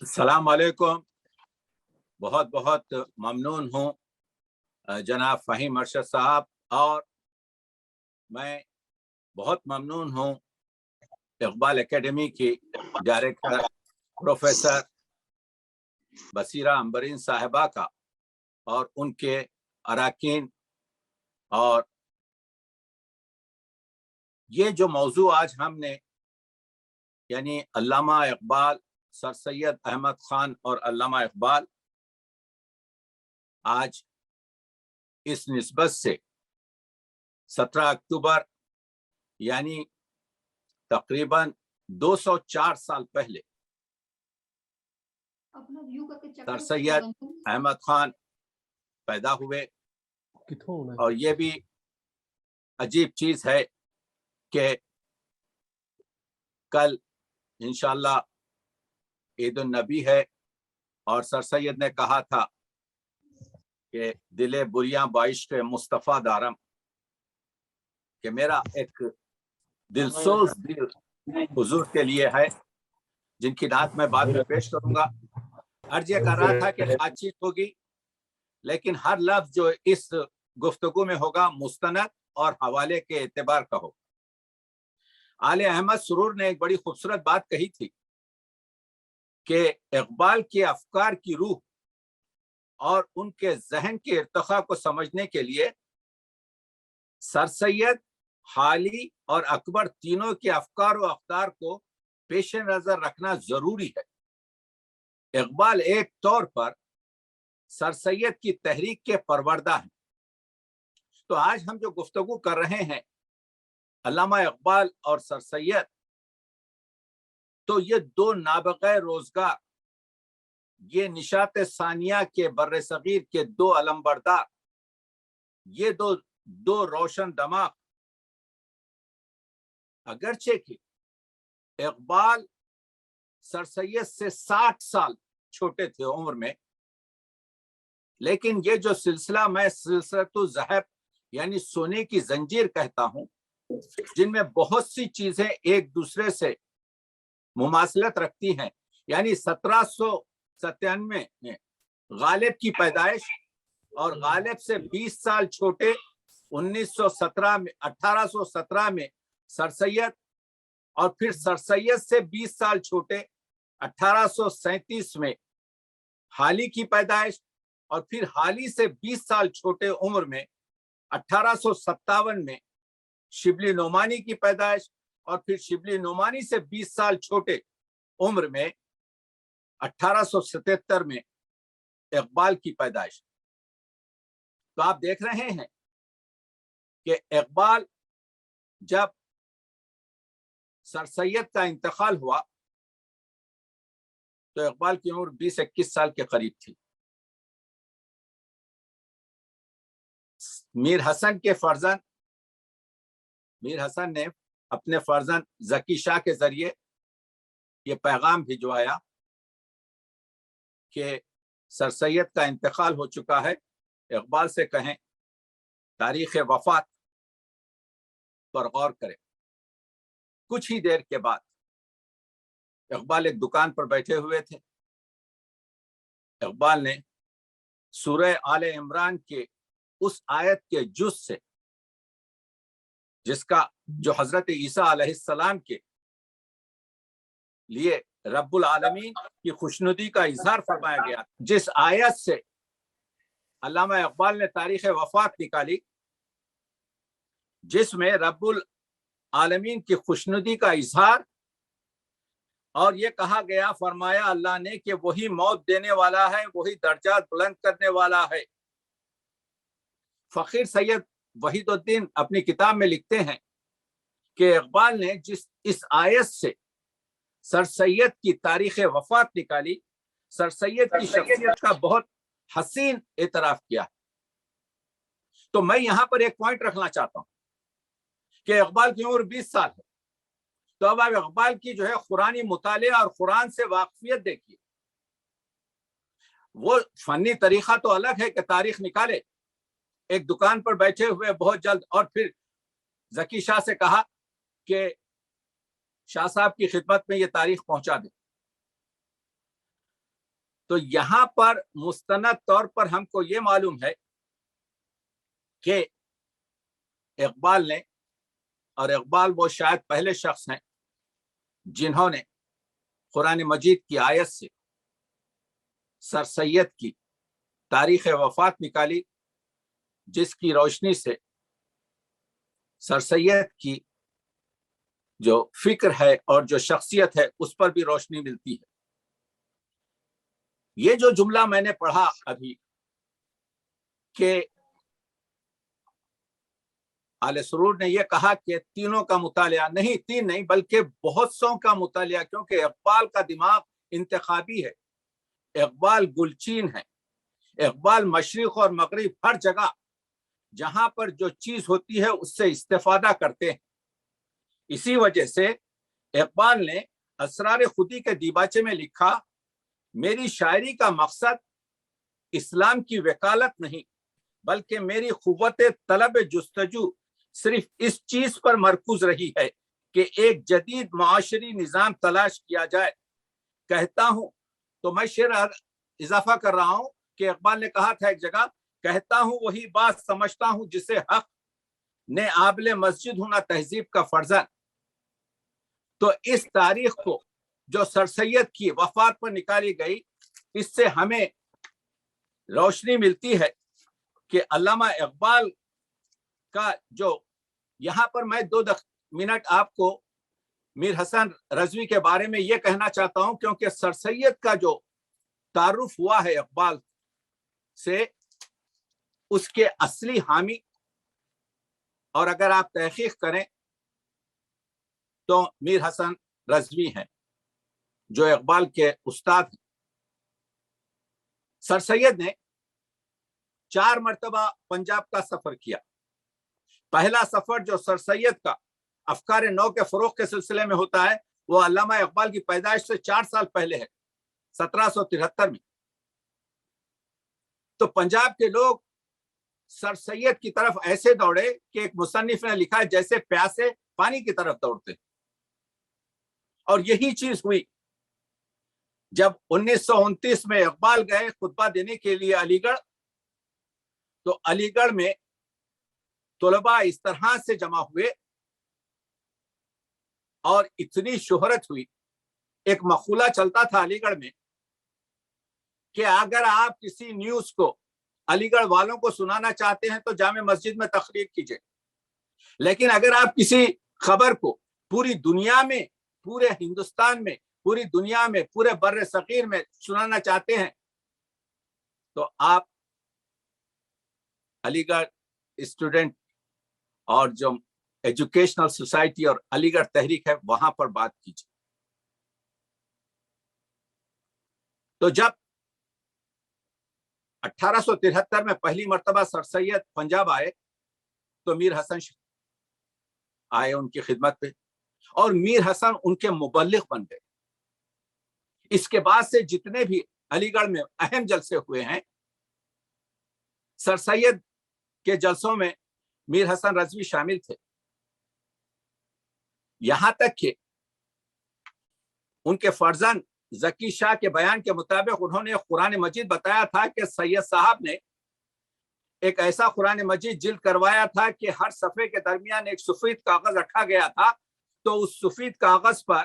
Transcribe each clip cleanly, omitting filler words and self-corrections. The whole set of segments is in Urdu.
السلام علیکم. بہت بہت ممنون ہوں جناب فہیم ارشد صاحب، اور میں بہت ممنون ہوں اقبال اکیڈمی کی ڈائریکٹر پروفیسر بصیرہ امبرین صاحبہ کا اور ان کے اراکین. اور یہ جو موضوع آج ہم نے یعنی علامہ اقبال، سر سید احمد خان اور علامہ اقبال، آج اس نسبت سے 17 اکتوبر یعنی تقریباً 204 سال پہلے سر سید احمد خان پیدا ہوئے. اور یہ بھی عجیب چیز ہے کہ کل انشاءاللہ عید النبی ہے، اور سر سید نے کہا تھا کہ دل بریاں بعشق مصطفیٰ دارم، کہ میرا ایک دلسوز دل حضور کے لیے ہے، جن کی نعت میں بعد میں پیش کروں گا. عرض یہ کر رہا تھا کہ بات چیت ہوگی، لیکن ہر لفظ جو اس گفتگو میں ہوگا مستند اور حوالے کے اعتبار کا ہو. آل احمد سرور نے ایک بڑی خوبصورت بات کہی تھی کہ اقبال کے افکار کی روح اور ان کے ذہن کے ارتقاء کو سمجھنے کے لیے سر سید، حالی اور اکبر تینوں کے افکار و اقدار کو پیش نظر رکھنا ضروری ہے. اقبال ایک طور پر سر سید کی تحریک کے پروردہ ہیں. تو آج ہم جو گفتگو کر رہے ہیں علامہ اقبال اور سر سید، تو یہ دو نابغہ روزگار، یہ نشاط ثانیہ کے بر صغیر کے دو علمبردار، یہ دو روشن دماغ. اگرچہ کہ اقبال سر سید سے 60 سال چھوٹے تھے عمر میں، لیکن یہ جو سلسلہ میں سلسلۃ الذہب یعنی سونے کی زنجیر کہتا ہوں، جن میں بہت سی چیزیں ایک دوسرے سے مماثلت رکھتی ہیں، یعنی 1797 میں غالب کی پیدائش، اور غالب سے 20 سال چھوٹے 1817 میں سر سید، اور پھر سر سید سے 20 سال چھوٹے 1837 میں حالی کی پیدائش، اور پھر حالی سے 20 سال چھوٹے عمر میں 1857 میں شبلی نعمانی کی پیدائش، اور پھر شبلی نعمانی سے 20 سال چھوٹے عمر میں 1877 میں اقبال کی پیدائش. تو آپ دیکھ رہے ہیں کہ اقبال جب سر سید کا انتقال ہوا تو اقبال کی عمر 20-21 سال کے قریب تھی. میر حسن کے فرزند، میر حسن نے اپنے فرزند ذکی شاہ کے ذریعے یہ پیغام بھجوایا کہ سر سید کا انتقال ہو چکا ہے، اقبال سے کہیں تاریخ وفات پر غور کرے. کچھ ہی دیر کے بعد اقبال ایک دکان پر بیٹھے ہوئے تھے. اقبال نے سورہ آل عمران کے اس آیت کے جز سے، جس کا جو حضرت عیسیٰ علیہ السلام کے لیے رب العالمین کی خوشنودی کا اظہار فرمایا گیا، جس آیت سے علامہ اقبال نے تاریخ وفات نکالی، جس میں رب العالمین کی خوشنودی کا اظہار، اور یہ کہا گیا، فرمایا اللہ نے کہ وہی موت دینے والا ہے، وہی درجات بلند کرنے والا ہے. فقیر سید وحید الدین اپنی کتاب میں لکھتے ہیں کہ اقبال نے اس آیت سے سر سید کی تاریخ وفات نکالی، سر سید کی شخصیت کا بہت حسین اعتراف کیا. تو میں یہاں پر ایک پوائنٹ رکھنا چاہتا ہوں کہ اقبال کی عمر 20 سال ہے. تو اب آپ اقبال کی جو ہے قرآنی مطالعہ اور قرآن سے واقفیت دیکھیے. وہ فنی طریقہ تو الگ ہے کہ تاریخ نکالے، ایک دکان پر بیٹھے ہوئے بہت جلد، اور پھر ذکی شاہ سے کہا کہ شاہ صاحب کی خدمت میں یہ تاریخ پہنچا دیں. تو یہاں پر مستند طور پر ہم کو یہ معلوم ہے کہ اقبال نے، اور اقبال وہ شاید پہلے شخص ہیں جنہوں نے قرآن مجید کی آیت سے سر سید کی تاریخ وفات نکالی، جس کی روشنی سے سر سید کی جو فکر ہے اور جو شخصیت ہے اس پر بھی روشنی ملتی ہے۔ یہ جو جملہ میں نے پڑھا ابھی کہ آل سرور نے یہ کہا کہ تینوں کا مطالعہ، نہیں، تین نہیں بلکہ بہت سو کا مطالعہ، کیونکہ اقبال کا دماغ انتخابی ہے، اقبال گلچین ہے، اقبال مشرق اور مغرب ہر جگہ جہاں پر جو چیز ہوتی ہے اس سے استفادہ کرتے ہیں۔ اسی وجہ سے اقبال نے اسرار خودی کے دیباچے میں لکھا، میری شاعری کا مقصد اسلام کی وکالت نہیں بلکہ میری قوت طلب جستجو صرف اس چیز پر مرکوز رہی ہے کہ ایک جدید معاشری نظام تلاش کیا جائے۔ کہتا ہوں، تو میں شعر اضافہ کر رہا ہوں کہ اقبال نے کہا تھا ایک جگہ، کہتا ہوں وہی بات سمجھتا ہوں جسے حق نے آبل مسجد ہونا تہذیب کا فرزن۔ تو اس تاریخ کو جو سر سید کی وفات پر نکالی گئی، اس سے ہمیں روشنی ملتی ہے کہ علامہ اقبال کا جو، یہاں پر میں 2 منٹ آپ کو میر حسن رضوی کے بارے میں یہ کہنا چاہتا ہوں، کیونکہ سر سید کا جو تعارف ہوا ہے اقبال سے، اس کے اصلی حامی، اور اگر آپ تحقیق کریں تو میر حسن رضوی ہیں جو اقبال کے استاد ہیں۔ سر سید نے 4 مرتبہ پنجاب کا سفر کیا۔ پہلا سفر جو سر سید کا افکار نو کے فروغ کے سلسلے میں ہوتا ہے، وہ علامہ اقبال کی پیدائش سے 4 سال پہلے ہے، 1773 میں۔ تو پنجاب کے لوگ سر سید کی طرف ایسے دوڑے کہ ایک مصنف نے لکھا جیسے پیاسے پانی کی طرف دوڑتے، اور یہی چیز ہوئی جب 1929 میں اقبال گئے خطبہ دینے کے لیے علی گڑھ۔ تو علی گڑھ میں طلباء اس طرح سے جمع ہوئے اور اتنی شہرت ہوئی، ایک مقولہ چلتا تھا علی گڑھ میں کہ اگر آپ کسی نیوز کو علی گڑھ والوں کو سنانا چاہتے ہیں تو جامع مسجد میں تقریر کیجئے، لیکن اگر آپ کسی خبر کو پوری دنیا میں، پورے ہندوستان میں، پوری دنیا میں، پورے بر صغیر میں سنانا چاہتے ہیں تو آپ علی گڑھ اسٹوڈنٹ اور جو ایجوکیشنل سوسائٹی اور علی گڑھ تحریک ہے وہاں پر بات کیجیے۔ تو جب 1873 میں پہلی مرتبہ سر سید پنجاب آئے تو میر حسن آئے ان کی خدمت پہ، اور میر حسن ان کے مبلغ بن گئے۔ اس کے بعد سے جتنے بھی علی گڑھ میں اہم جلسے ہوئے ہیں، سر سید کے جلسوں میں میر حسن رضوی شامل تھے، یہاں تک کہ ان کے فرزند ذکی شاہ کے بیان کے مطابق انہوں نے قرآن مجید بتایا تھا کہ سید صاحب نے ایک ایسا قرآن مجید جلد کروایا تھا کہ ہر صفحے کے درمیان ایک سفید کاغذ رکھا گیا تھا، تو اس سفید کاغذ پر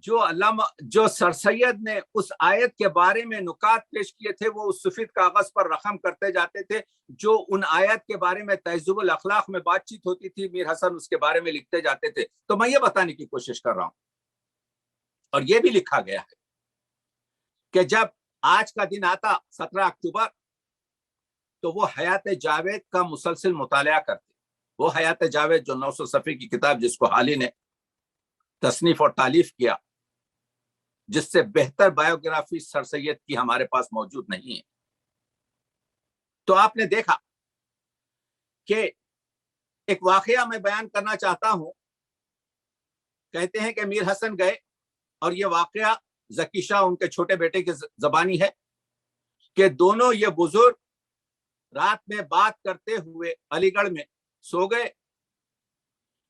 جو سر سید نے اس آیت کے بارے میں نکات پیش کیے تھے وہ اس سفید کاغذ پر رقم کرتے جاتے تھے۔ جو ان آیت کے بارے میں تہذیب الاخلاق میں بات چیت ہوتی تھی، میر حسن اس کے بارے میں لکھتے جاتے تھے۔ تو میں یہ بتانے کی کوشش کر رہا ہوں، اور یہ بھی لکھا گیا ہے کہ جب آج کا دن آتا 17 اکتوبر تو وہ حیات جاوید کا مسلسل مطالعہ کرتے۔ وہ حیات جاوید جو 900 صفحے کی کتاب جس کو حالی نے تصنیف اور تالیف کیا، جس سے بہتر بایوگرافی سر سید کی ہمارے پاس موجود نہیں ہے، تو آپ نے دیکھا کہ ایک واقعہ میں بیان کرنا چاہتا ہوں۔ کہتے ہیں کہ میر حسن گئے، اور یہ واقعہ ذکی شاہ ان کے چھوٹے بیٹے کی زبانی ہے کہ دونوں یہ بزرگ رات میں بات کرتے ہوئے علی گڑھ میں سو گئے۔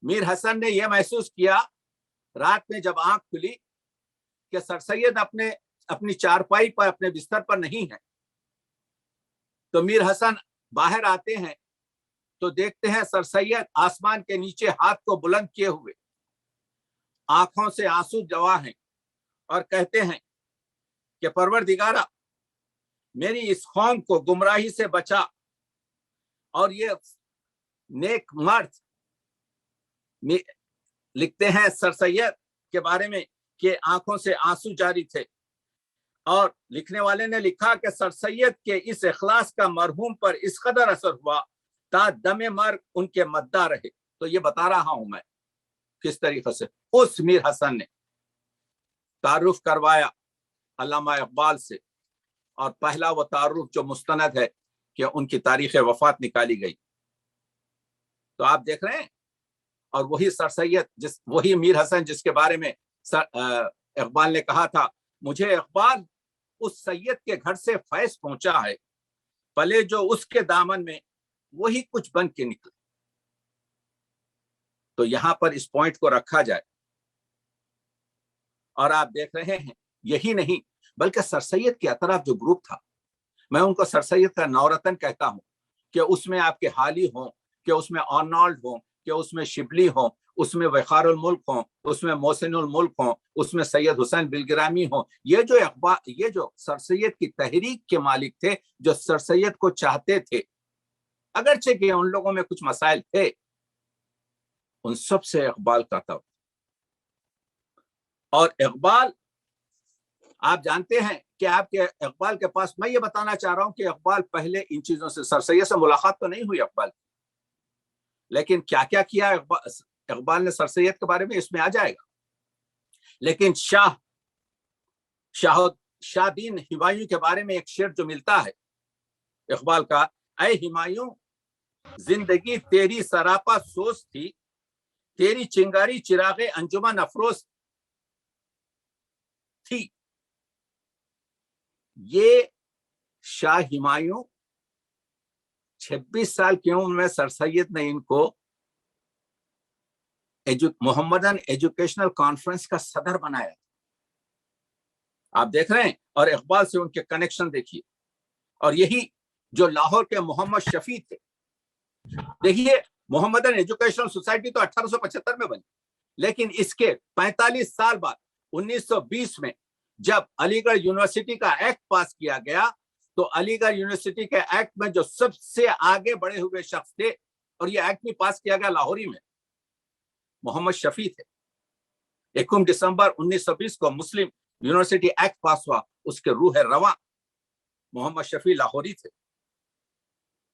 میر حسن نے یہ محسوس کیا رات میں جب آنکھ کھلی کہ سر سید اپنے اپنی چارپائی پر اپنے بستر پر نہیں ہیں. تو میر حسن باہر آتے ہیں تو دیکھتے ہیں سر سید آسمان کے نیچے ہاتھ کو بلند کیے ہوئے, آنکھوں سے آنسو جوا ہیں, اور کہتے ہیں کہ پروردگارا میری اس قوم کو گمراہی سے بچا. اور یہ نیک مرد لکھتے ہیں سر سید کے بارے میں کہ آنکھوں سے آنسو جاری تھے, اور لکھنے والے نے لکھا کہ سر سید کے اس اخلاص کا مرحوم پر اس قدر اثر ہوا تا دم مرگ ان کے مداح رہے. تو یہ بتا رہا ہوں میں کس طریقے سے اس میر حسن نے تعارف کروایا علامہ اقبال سے, اور پہلا وہ تعارف جو مستند ہے کہ ان کی تاریخ وفات نکالی گئی. تو آپ دیکھ رہے ہیں, اور وہی سر سید وہی میر حسن جس کے بارے میں اقبال نے کہا تھا مجھے اقبال اس سید کے گھر سے فیض پہنچا ہے, پلے جو اس کے دامن میں وہی کچھ بن کے نکلے. تو یہاں پر اس پوائنٹ کو رکھا جائے. اور آپ دیکھ رہے ہیں یہی نہیں بلکہ سر سید کے اطراف جو گروپ تھا, میں ان کو سر سید کا نورتن کہتا ہوں, کہ اس میں آپ کے حالی ہوں, کہ اس میں آرنالڈ ہوں, کہ اس میں شبلی ہوں, اس میں وقار الملک ہوں, اس میں محسن الملک ہوں, اس میں سید حسین بلگرامی ہوں. یہ جو سر سید کی تحریک کے مالک تھے, جو سر سید کو چاہتے تھے, اگرچہ کہ ان لوگوں میں کچھ مسائل تھے, ان سب سے اقبال کا تھا. اور اقبال آپ جانتے ہیں کہ آپ کے اقبال کے پاس, میں یہ بتانا چاہ رہا ہوں کہ اقبال پہلے ان چیزوں سے سر سید سے ملاقات تو نہیں ہوئی اقبال کی, لیکن کیا کیا کیا اقبال نے سر سید کے بارے میں اس میں آ جائے گا. لیکن شاہ دین ہمایوں کے بارے میں ایک شعر جو ملتا ہے اقبال کا, اے ہمایوں زندگی تیری سراپا سوز تھی, تیری چنگاری چراغ انجمن افروز تھی. یہ شاہ ہمایوں 26 سال کی عمر میں سر سید نے ان کو محمدن ایجوکیشنل کانفرنس کا صدر بنایا. آپ دیکھ رہے ہیں, اور اقبال سے ان کے کنیکشن دیکھیے. اور یہی جو لاہور کے محمد شفیع تھے, دیکھیے محمدن ایجوکیشنل سوسائٹی تو 1875 میں بنی, لیکن اس کے 45 سال بعد 1920 میں جب علی گڑھ یونیورسٹی کا ایکٹ پاس کیا گیا, تو علی گڑھ یونیورسٹی کے ایکٹ میں جو سب سے آگے بڑھے ہوئے شخص تھے, اور یہ ایکٹ بھی پاس کیا گیا لاہوری میں, محمد شفیع تھے. 1 دسمبر 1920 کو مسلم یونیورسٹی ایکٹ پاس ہوا, اس کے روح رواں محمد شفیع لاہوری تھے.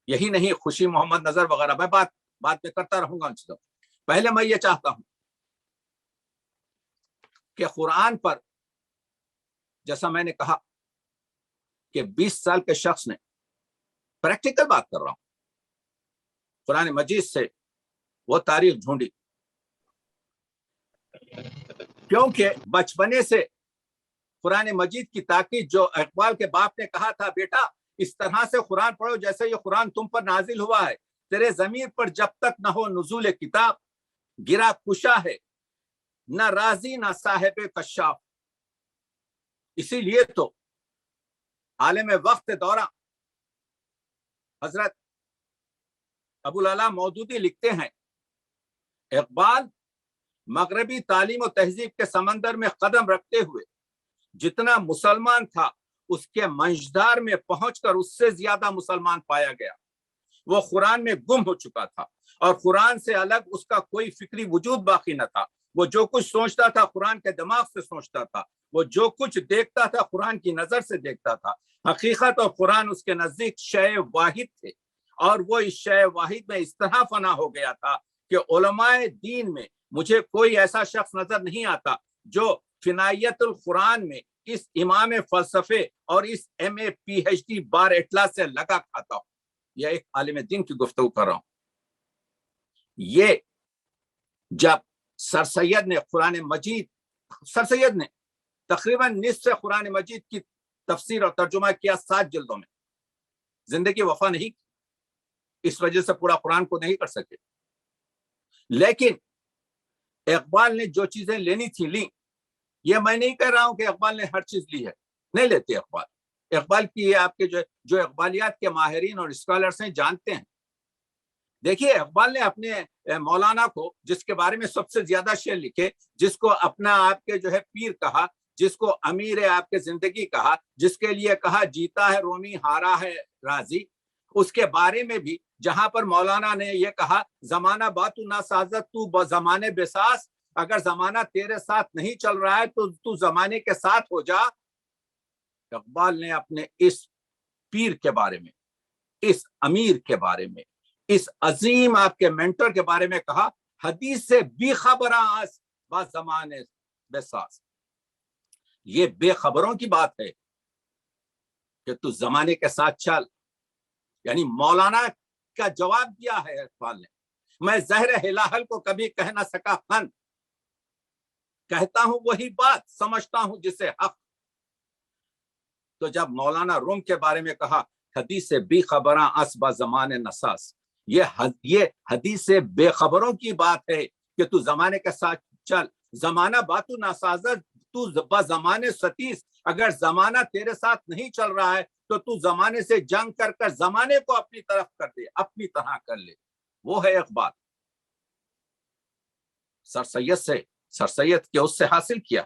یہی نہیں, خوشی محمد نظر وغیرہ, میں بات میں کرتا رہوں گا ان چیزوں. پہلے میں یہ چاہتا ہوں کہ قرآن پر, جیسا میں نے کہا کہ 20 سال کے شخص نے, پریکٹیکل بات کر رہا ہوں, قرآن مجید سے وہ تاریخ ڈھونڈی, کیونکہ بچپنے سے قرآن مجید کی تاکید جو اقبال کے باپ نے کہا تھا, بیٹا اس طرح سے قرآن پڑھو جیسے یہ قرآن تم پر نازل ہوا ہے, تیرے ضمیر پر جب تک نہ ہو نزول کتاب, گرا کشا ہے نہ رازی نہ صاحب کشاف. اسی لیے تو عالم وقت دورہ حضرت ابو العلا مودودی لکھتے ہیں, اقبال مغربی تعلیم و تہذیب کے سمندر میں قدم رکھتے ہوئے جتنا مسلمان تھا, اس کے منجدار میں پہنچ کر اس سے زیادہ مسلمان پایا گیا. وہ قرآن میں گم ہو چکا تھا, اور قرآن سے الگ اس کا کوئی فکری وجود باقی نہ تھا. وہ جو کچھ سوچتا تھا قرآن کے دماغ سے سوچتا تھا, وہ جو کچھ دیکھتا تھا قرآن کی نظر سے دیکھتا تھا. حقیقت اور قرآن اس کے نزدیک شے واحد تھے, اور وہ اس شے واحد میں اس طرح فنا ہو گیا تھا کہ علماء دین میں مجھے کوئی ایسا شخص نظر نہیں آتا جو فنائیت القرآن میں اس امام فلسفے اور اس MA PhD بار اطلاع سے لگا کھاتا ہوں. یہ ایک عالم دین کی گفتگو کر رہا ہوں. یہ جب سر سید نے قرآن مجید, سر سید نے تقریباً نصف قرآن مجید کی تفسیر اور ترجمہ کیا 7 جلدوں میں, زندگی وفا نہیں کی, اس وجہ سے پورا قرآن کو نہیں کر سکے. لیکن اقبال نے جو چیزیں لینی تھی لی. یہ میں نہیں کہہ رہا ہوں کہ اقبال نے ہر چیز لی ہے, نہیں لیتے اقبال کی یہ آپ کے جو اقبالیات کے ماہرین اور اسکالرس ہیں جانتے ہیں. دیکھیے اقبال نے اپنے مولانا کو، جس کے بارے میں سب سے زیادہ شعر لکھے، جس کو اپنا آپ کے جو ہے پیر کہا، جس کو امیر آپ کے زندگی کہا، جس کے لیے کہا جیتا ہے رومی ہارا ہے راضی، اس کے بارے میں بھی جہاں پر مولانا نے یہ کہا زمانہ باتو نہ سازت تو زمانے بساس، اگر زمانہ تیرے ساتھ نہیں چل رہا ہے تو زمانے کے ساتھ ہو جا. اقبال نے اپنے اس پیر کے بارے میں، اس امیر کے بارے میں، اس عظیم آپ کے مینٹر کے بارے میں کہا حدیث سے بے خبراں با زمانے بساس. یہ بے خبروں کی بات ہے کہ تو زمانے کے ساتھ چل. یعنی مولانا کا جواب دیا ہے اقبال نے. میں زہر ہلاہل کو کبھی کہہ نہ سکا فن، کہتا ہوں وہی بات سمجھتا ہوں جسے حق. تو جب مولانا روم کے بارے میں کہا حدیث سے بے خبراں اسبا زمانے نساس، یہ حدیث سے بے خبروں کی بات ہے کہ تو زمانے کے ساتھ چل. زمانہ باتو ناسازت تو با زمانے ستیس، اگر زمانہ تیرے ساتھ نہیں چل رہا ہے تو زمانے سے جنگ کر کر زمانے کو اپنی طرف کر دے، اپنی طرح کر لے. وہ ہے اقبال. سر سید کے اس سے حاصل کیا.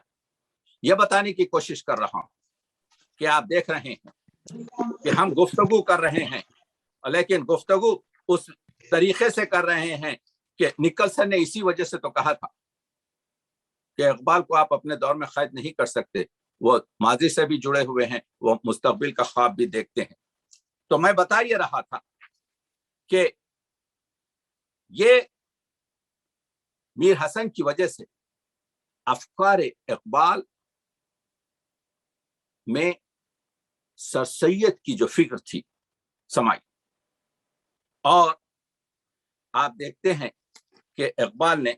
یہ بتانے کی کوشش کر رہا ہوں کہ آپ دیکھ رہے ہیں کہ ہم گفتگو کر رہے ہیں، لیکن گفتگو اس طریقے سے کر رہے ہیں کہ نکلسن نے اسی وجہ سے تو کہا تھا کہ اقبال کو آپ اپنے دور میں قید نہیں کر سکتے، وہ ماضی سے بھی جڑے ہوئے ہیں، وہ مستقبل کا خواب بھی دیکھتے ہیں. تو میں بتا یہ رہا تھا کہ یہ میر حسن کی وجہ سے افکار اقبال میں سر سید کی جو فکر تھی سمائی. اور آپ دیکھتے ہیں کہ اقبال نے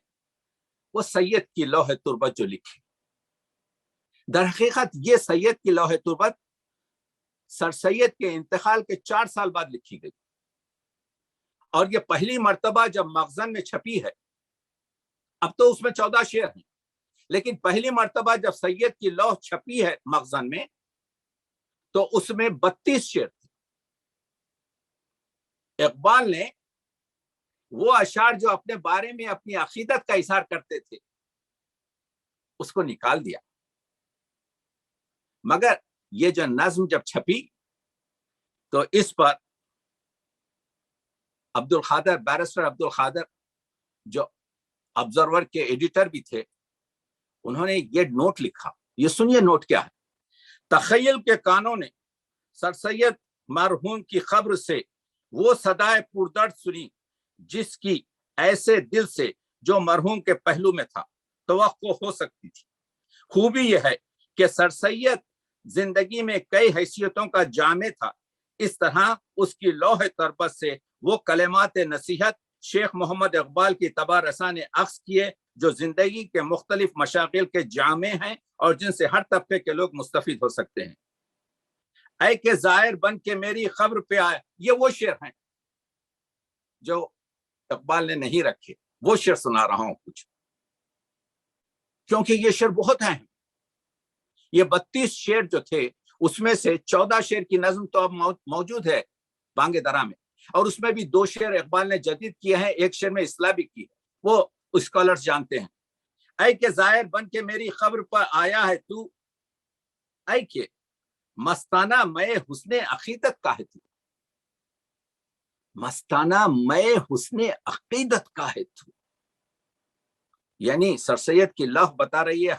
وہ سید کی لوح تربت جو لکھی، در حقیقت یہ سید کی لوح تربت سر سید کے انتقال کے 4 سال بعد لکھی گئی، اور یہ پہلی مرتبہ جب مخزن میں چھپی ہے. اب تو اس میں 14 شعر ہیں، لیکن پہلی مرتبہ جب سید کی لوح چھپی ہے مخزن میں تو اس میں 32 شعر تھے. اقبال نے وہ اشعار جو اپنے بارے میں اپنی عقیدت کا اظہار کرتے تھے اس کو نکال دیا. مگر یہ جو نظم جب چھپی تو اس پر بیرسٹر عبد القادر جو آبزرور کے ایڈیٹر بھی تھے، انہوں نے یہ نوٹ لکھا. یہ سنیے نوٹ کیا ہے. تخیل کے کانوں نے سر سید مرحوم کی خبر سے وہ صدائے پردرد سنی جس کی ایسے دل سے جو مرحوم کے پہلو میں تھا توقع ہو سکتی تھی. خوبی یہ ہے کہ سر سید زندگی میں کئی حیثیتوں کا جامع تھا. اس طرح اس کی لوح تربت سے وہ کلمات نصیحت شیخ محمد اقبال کی طبع رساں نے عکس کیے جو زندگی کے مختلف مشاغل کے جامع ہیں اور جن سے ہر طبقے کے لوگ مستفید ہو سکتے ہیں. اے کہ زائر بن کے میری خبر پہ آیا، یہ وہ شعر ہیں جو اقبال نے نہیں رکھے. وہ شعر سنا رہا ہوں کچھ، کیونکہ یہ شعر بہت ہیں. یہ 32 شعر جو تھے اس میں سے 14 شعر کی نظم تو اب موجود ہے بانگ درا میں، اور اس میں بھی 2 شعر اقبال نے جدید کیے ہیں، ایک شعر میں اصلاح بھی کی ہے، وہ اسکالرز جانتے ہیں. اے کہ زائر بن کے میری خبر پر آیا ہے تو، اے کہ مستانہ میں حسن عقیدت کا ہے تو، مستانہ میں حسن عقیدت کا ہے تو. یعنی سر سید کی لوح بتا رہی ہے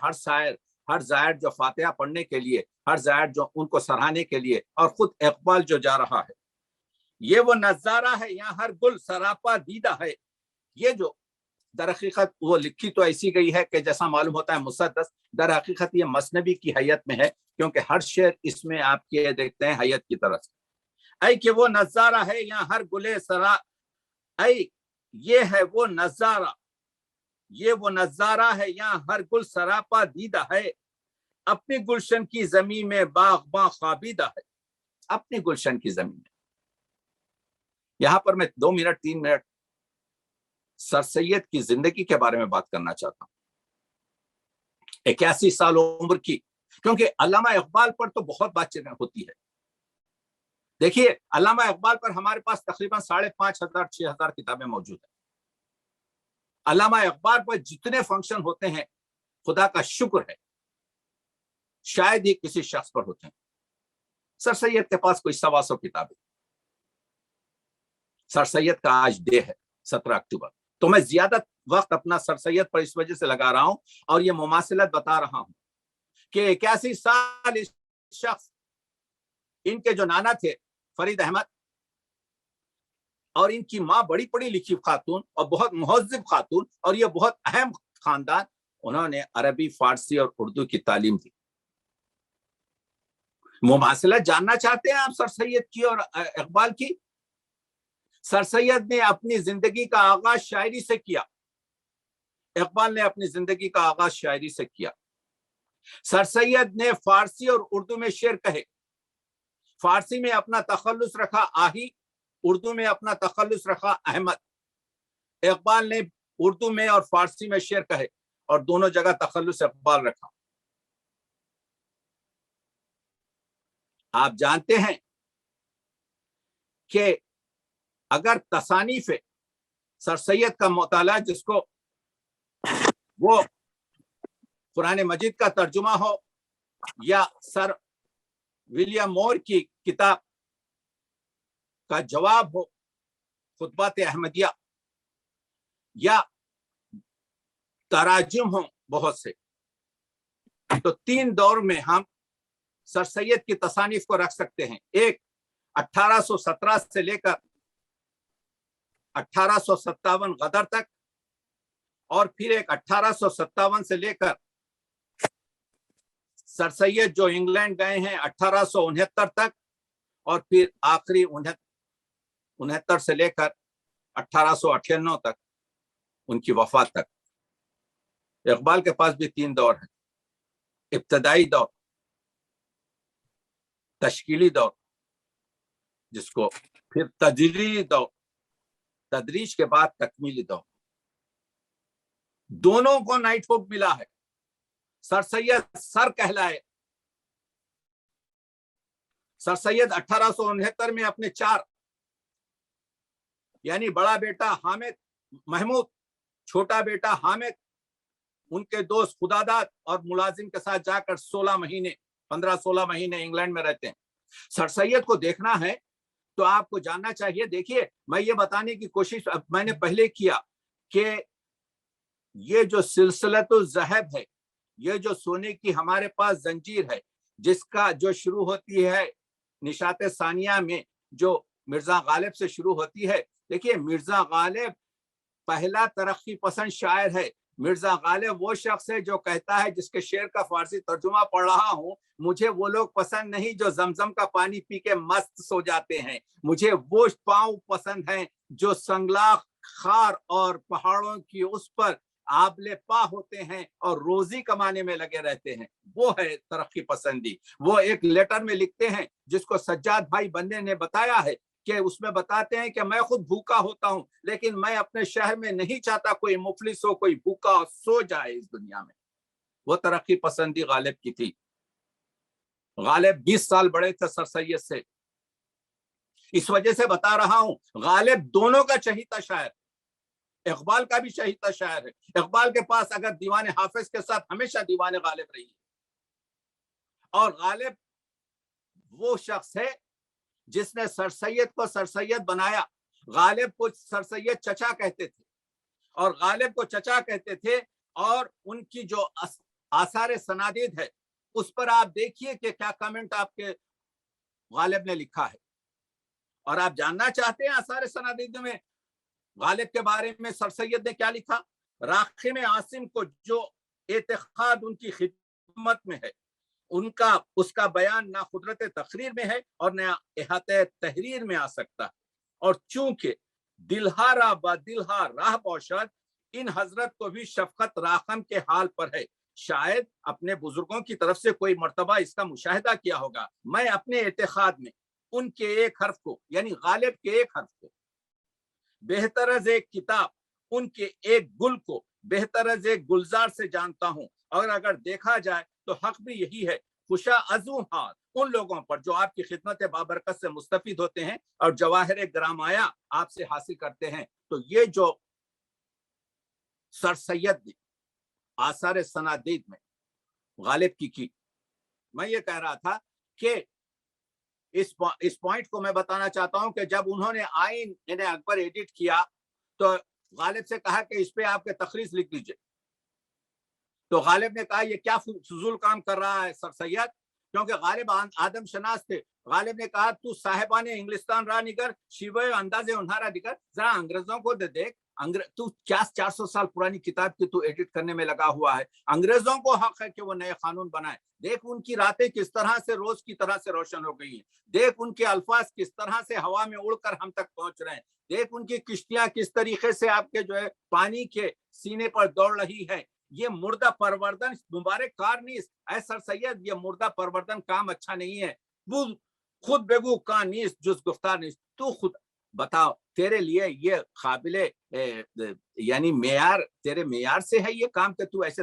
ہر زائر جو فاتحہ پڑھنے کے لیے، ہر زائر جو ان کو سراہنے کے لیے، اور خود اقبال جو جا رہا ہے، یہ وہ نظارہ ہے یہاں ہر گل سراپا دیدہ ہے. یہ جو در حقیقت وہ لکھی تو ایسی گئی ہے کہ جیسا معلوم ہوتا ہے مسدس، در حقیقت یہ مثنوی کی حیت میں ہے، کیونکہ ہر شعر اس میں آپ کے دیکھتے ہیں حیت کی طرف. اے کہ وہ نظارہ ہے یہاں ہر گلے سرا، اے یہ ہے وہ نظارہ، یہ وہ نظارہ ہے یہاں ہر گل سراپا دیدہ ہے. اپنی گلشن کی زمین میں باغباں خوابیدہ ہے. اپنی گلشن کی زمین میں. یہاں پر میں 2 منٹ 3 منٹ سر سید کی زندگی کے بارے میں بات کرنا چاہتا ہوں. 81 سال عمر کی کیونکہ علامہ اقبال پر تو بہت بات چیت ہوتی ہے. دیکھیے علامہ اقبال پر ہمارے پاس تقریباً 5,500 6,000 کتابیں موجود ہیں. علامہ اقبال پر جتنے فنکشن ہوتے ہیں خدا کا شکر ہے شاید ہی کسی شخص پر ہوتے ہیں. سر سید کے پاس کوئی 125 کتابیں. سر سید کا آج ڈے ہے 17 اکتوبر. تو میں زیادہ وقت اپنا سر سید پر اس وجہ سے لگا رہا ہوں اور یہ مماثلت بتا رہا ہوں کہ 81 سال اس شخص، ان کے جو نانا تھے فرید احمد اور ان کی ماں بڑی پڑھی لکھی خاتون اور بہت مہذب خاتون اور یہ بہت اہم خاندان، انہوں نے عربی، فارسی اور اردو کی تعلیم دی. مماثلت جاننا چاہتے ہیں آپ سر سید کی اور اقبال کی؟ سر سید نے اپنی زندگی کا آغاز شاعری سے کیا، اقبال نے اپنی زندگی کا آغاز شاعری سے کیا. سر سید نے فارسی اور اردو میں شعر کہے. فارسی میں اپنا تخلص رکھا آہی، اردو میں اپنا تخلص رکھا احمد. اقبال نے اردو میں اور فارسی میں شعر کہے اور دونوں جگہ تخلص اقبال رکھا. آپ جانتے ہیں کہ اگر تصانیف سر سید کا مطالعہ، جس کو وہ قرآن مجید کا ترجمہ ہو یا سر ولیم مور کی کتاب کا جواب ہو خطبات احمدیہ یا تراجم ہوں بہت سے، تو 3 دور میں ہم سر سید کی تصانیف کو رکھ سکتے ہیں. ایک 1817 سے لے کر 1857 غدر تک، اور پھر ایک 1857 سے لے کر سر سید جو انگلینڈ گئے ہیں 1869 تک، اور پھر آخری 69 سے لے کر 1898 تک ان کی وفات تک. اقبال کے پاس بھی 3 دور ہیں. ابتدائی دور، تشکیلی دور، جس کو پھر تدریجی دور، تدریج کے بعد تکمیلی دور. دونوں کو نائٹ ہوپ ملا ہے. سر سید سر کہلائے. سر سید 1869 میں اپنے 4 یعنی بڑا بیٹا حامد محمود، چھوٹا بیٹا حامد، ان کے دوست خداداد اور ملازم کے ساتھ جا کر 15-16 مہینے انگلینڈ میں رہتے ہیں. سر سید کو دیکھنا ہے تو آپ کو جاننا چاہیے. دیکھیے میں یہ بتانے کی کوشش میں نے پہلے کیا کہ یہ جو سلسلۃ الذہب ہے، یہ جو سونے کی ہمارے پاس زنجیر ہے، جس کا جو شروع ہوتی ہے نشاط ثانیہ میں، جو مرزا غالب سے شروع ہوتی ہے. دیکھیے مرزا غالب پہلا ترقی پسند شاعر ہے. مرزا غالب وہ شخص ہے جو کہتا ہے، جس کے شعر کا فارسی ترجمہ پڑھ رہا ہوں، مجھے وہ لوگ پسند نہیں جو زمزم کا پانی پی کے مست سو جاتے ہیں، مجھے وہ پاؤں پسند ہیں جو سنگلاخ خار اور پہاڑوں کی اس پر آبلے پا ہوتے ہیں اور روزی کمانے میں لگے رہتے ہیں. وہ ہے ترقی پسندی. وہ ایک لیٹر میں لکھتے ہیں جس کو سجاد بھائی بندے نے بتایا ہے، کہ اس میں بتاتے ہیں کہ میں خود بھوکا ہوتا ہوں لیکن میں اپنے شہر میں نہیں چاہتا کوئی مفلس ہو، کوئی بھوکا سو جائے اس دنیا میں. وہ ترقی پسندی غالب کی تھی. غالب 20 سال بڑے تھے سر سید سے. اس وجہ سے بتا رہا ہوں غالب دونوں کا چہیتا شاعر، اقبال کا بھی چہیتا شاعر ہے. اقبال کے پاس اگر دیوان حافظ کے ساتھ ہمیشہ دیوان غالب رہی، اور غالب وہ شخص ہے جس نے سر سید کو سر سید بنایا. غالب کو سر سید چچا کہتے تھے اور غالب کو چچا کہتے تھے، اور ان کی جو آثار سنادید ہے اس پر آپ دیکھیے کہ کیا کمنٹ آپ کے غالب نے لکھا ہے. اور آپ جاننا چاہتے ہیں آثار سنادید میں غالب کے بارے میں سر سید نے کیا لکھا؟ راقم عاصم کو جو اعتقاد ان کی خدمت میں ہے، اس کا بیان نہ قدرت تقریر میں ہے اور نہ احاطہ تحریر میں آ سکتا ہے. اور چونکہ دلہا را با دلہا راہ باشد، ان حضرت کو بھی شفقت راقم کے حال پر ہے. شاید اپنے بزرگوں کی طرف سے کوئی مرتبہ اس کا مشاہدہ کیا ہوگا. میں اپنے اعتقاد میں ان کے ایک حرف کو، یعنی غالب کے ایک حرف کو بہتر از ایک کتاب، ان کے ایک گل کو بہتر از ایک گلزار سے جانتا ہوں. اور اگر دیکھا جائے تو حق بھی یہی ہے، خوشا عزو حال ان لوگوں پر جو آپ کی خدمت بابرکت سے مستفید ہوتے ہیں اور جواہر گرامایا آپ سے حاصل کرتے ہیں۔ تو یہ جو سر سید نے آثار سنادید میں غالب کی میں یہ کہہ رہا تھا کہ اس پوائنٹ کو میں بتانا چاہتا ہوں کہ جب انہوں نے آئین اکبر ایڈٹ کیا تو غالب سے کہا کہ اس پہ آپ کے تخریص لکھ دیجئے، تو غالب نے کہا یہ کیا فضول کام کر رہا ہے سر سید، کیونکہ غالب آدم شناس تھے۔ غالب نے کہا تو صاحبان انگلستان را نگر شیوہ انداز انہارا نگر، ذرا انگریزوں کو دیکھ، تو 400 سال پرانی کتاب کی تو ایڈٹ کرنے میں لگا ہوا ہے، انگریزوں کو حق ہے کہ وہ نئے قانون بنائے، دیکھ ان کی راتیں کس طرح سے روز کی طرح سے روشن ہو گئی ہیں، دیکھ ان کے الفاظ کس طرح سے ہوا میں اڑ کر ہم تک پہنچ رہے ہیں، دیکھ ان کی کشتیاں کس طریقے سے آپ کے جو ہے پانی کے سینے پر دوڑ رہی ہے، یہ مردہ پروردن مبارک کار نیست، اے سر سید یہ مردہ پروردن کام اچھا نہیں ہے، وہ خود بگو کا نیست جز گفتار نیست، تو خود بتاؤ تیرے لیے یہ قابل یعنی معیار، تیرے معیار سے ہے یہ کام کہ تو ایسے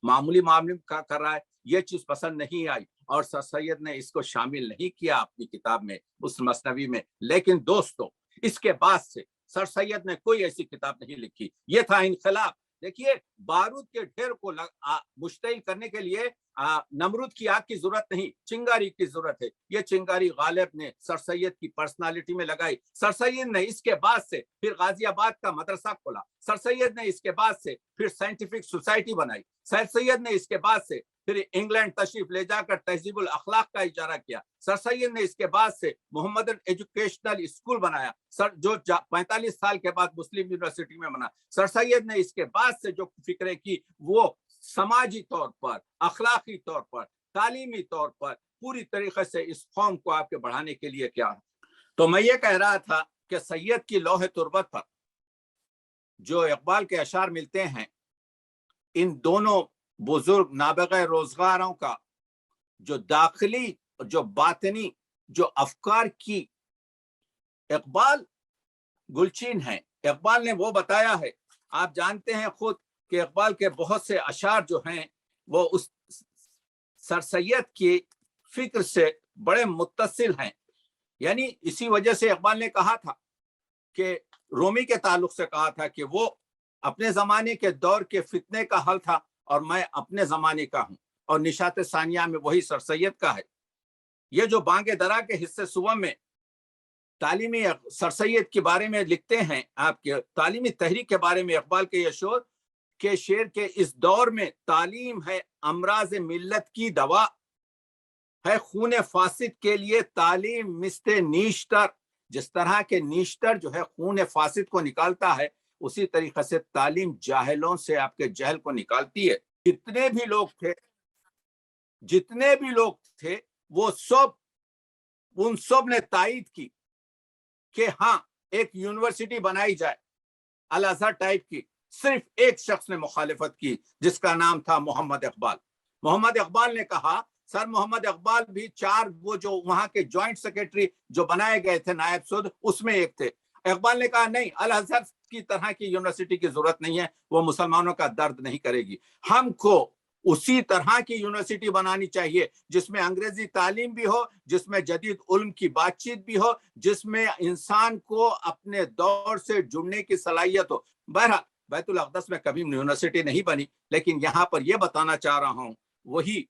معمولی معاملے کر رہا ہے، یہ چیز پسند نہیں آئی اور سر سید نے اس کو شامل نہیں کیا اپنی کتاب میں اس مثنوی میں۔ لیکن دوستو اس کے بعد سے سر سید نے کوئی ایسی کتاب نہیں لکھی، یہ تھا انقلاب۔ دیکھیے بارود کے ڈھیر کو مشتعل کرنے کے لیے نمرود کی آگ کی ضرورت نہیں، چنگاری کی ضرورت ہے، یہ چنگاری غالب نے سر سید کی پرسنالٹی میں لگائی۔ سر سید نے اس کے بعد سے پھر غازی آباد کا مدرسہ کھولا، سر سید نے اس کے بعد سے پھر سائنٹیفک سوسائٹی بنائی، سر سید نے اس کے بعد سے پھر انگلینڈ تشریف لے جا کر تہذیب الاخلاق کا اجارہ کیا، سر سید نے اس کے بعد سے محمدن ایجوکیشنل اسکول بنایا جو 45 سال کے بعد مسلم یونیورسٹی میں بنا، سر سید نے اس کے بعد سے جو فکریں کی وہ سماجی طور پر، اخلاقی طور پر، تعلیمی طور پر پوری طریقے سے اس قوم کو آپ کے بڑھانے کے لیے کیا ہے۔ تو میں یہ کہہ رہا تھا کہ سید کی لوح تربت پر جو اقبال کے اشعار ملتے ہیں، ان دونوں بزرگ نابغہ روزگاروں کا جو داخلی جو باطنی جو افکار کی اقبال گلچین ہیں، اقبال نے وہ بتایا ہے، آپ جانتے ہیں خود کہ اقبال کے بہت سے اشعار جو ہیں وہ اس سر سید کی فکر سے بڑے متصل ہیں، یعنی اسی وجہ سے اقبال نے کہا تھا کہ رومی کے تعلق سے کہا تھا کہ وہ اپنے زمانے کے دور کے فتنے کا حل تھا اور میں اپنے زمانے کا ہوں، اور نشاط ثانیہ میں وہی سر سید کا ہے۔ یہ جو بانگ درا کے حصے صبح میں تعلیمی سر سید کے بارے میں لکھتے ہیں، آپ کے تعلیمی تحریک کے بارے میں اقبال کے یہ شعر کے اس دور میں تعلیم ہے امراض ملت کی دوا، ہے خون فاسد کے لیے تعلیم مثل نیشتر، جس طرح کے نیشتر جو ہے خون فاسد کو نکالتا ہے اسی طریقے سے تعلیم جاہلوں سے آپ کے جہل کو نکالتی ہے۔ جتنے بھی لوگ تھے وہ ان سب نے تائید کی کہ ہاں ایک یونیورسٹی بنائی جائے الازہر ٹائپ کی، صرف ایک شخص نے مخالفت کی جس کا نام تھا محمد اقبال۔ محمد اقبال نے کہا، سر محمد اقبال بھی وہ جو وہاں کے جوائنٹ سیکرٹری جو بنائے گئے تھے نائب صدر اس میں ایک تھے، اقبال نے کہا نہیں، الازہر کی طرح کی یونیورسٹی کی ضرورت نہیں ہے، وہ مسلمانوں کا درد نہیں کرے گی، ہم کو اسی طرح کی یونیورسٹی بنانی چاہیے جس میں انگریزی تعلیم بھی ہو، جس میں جدید علم کی بات چیت بھی ہو، جس میں انسان کو اپنے دور سے جڑنے کی صلاحیت ہو۔ بہرحال بیت الاقدس میں کبھی یونیورسٹی نہیں بنی، لیکن یہاں پر یہ بتانا چاہ رہا ہوں وہی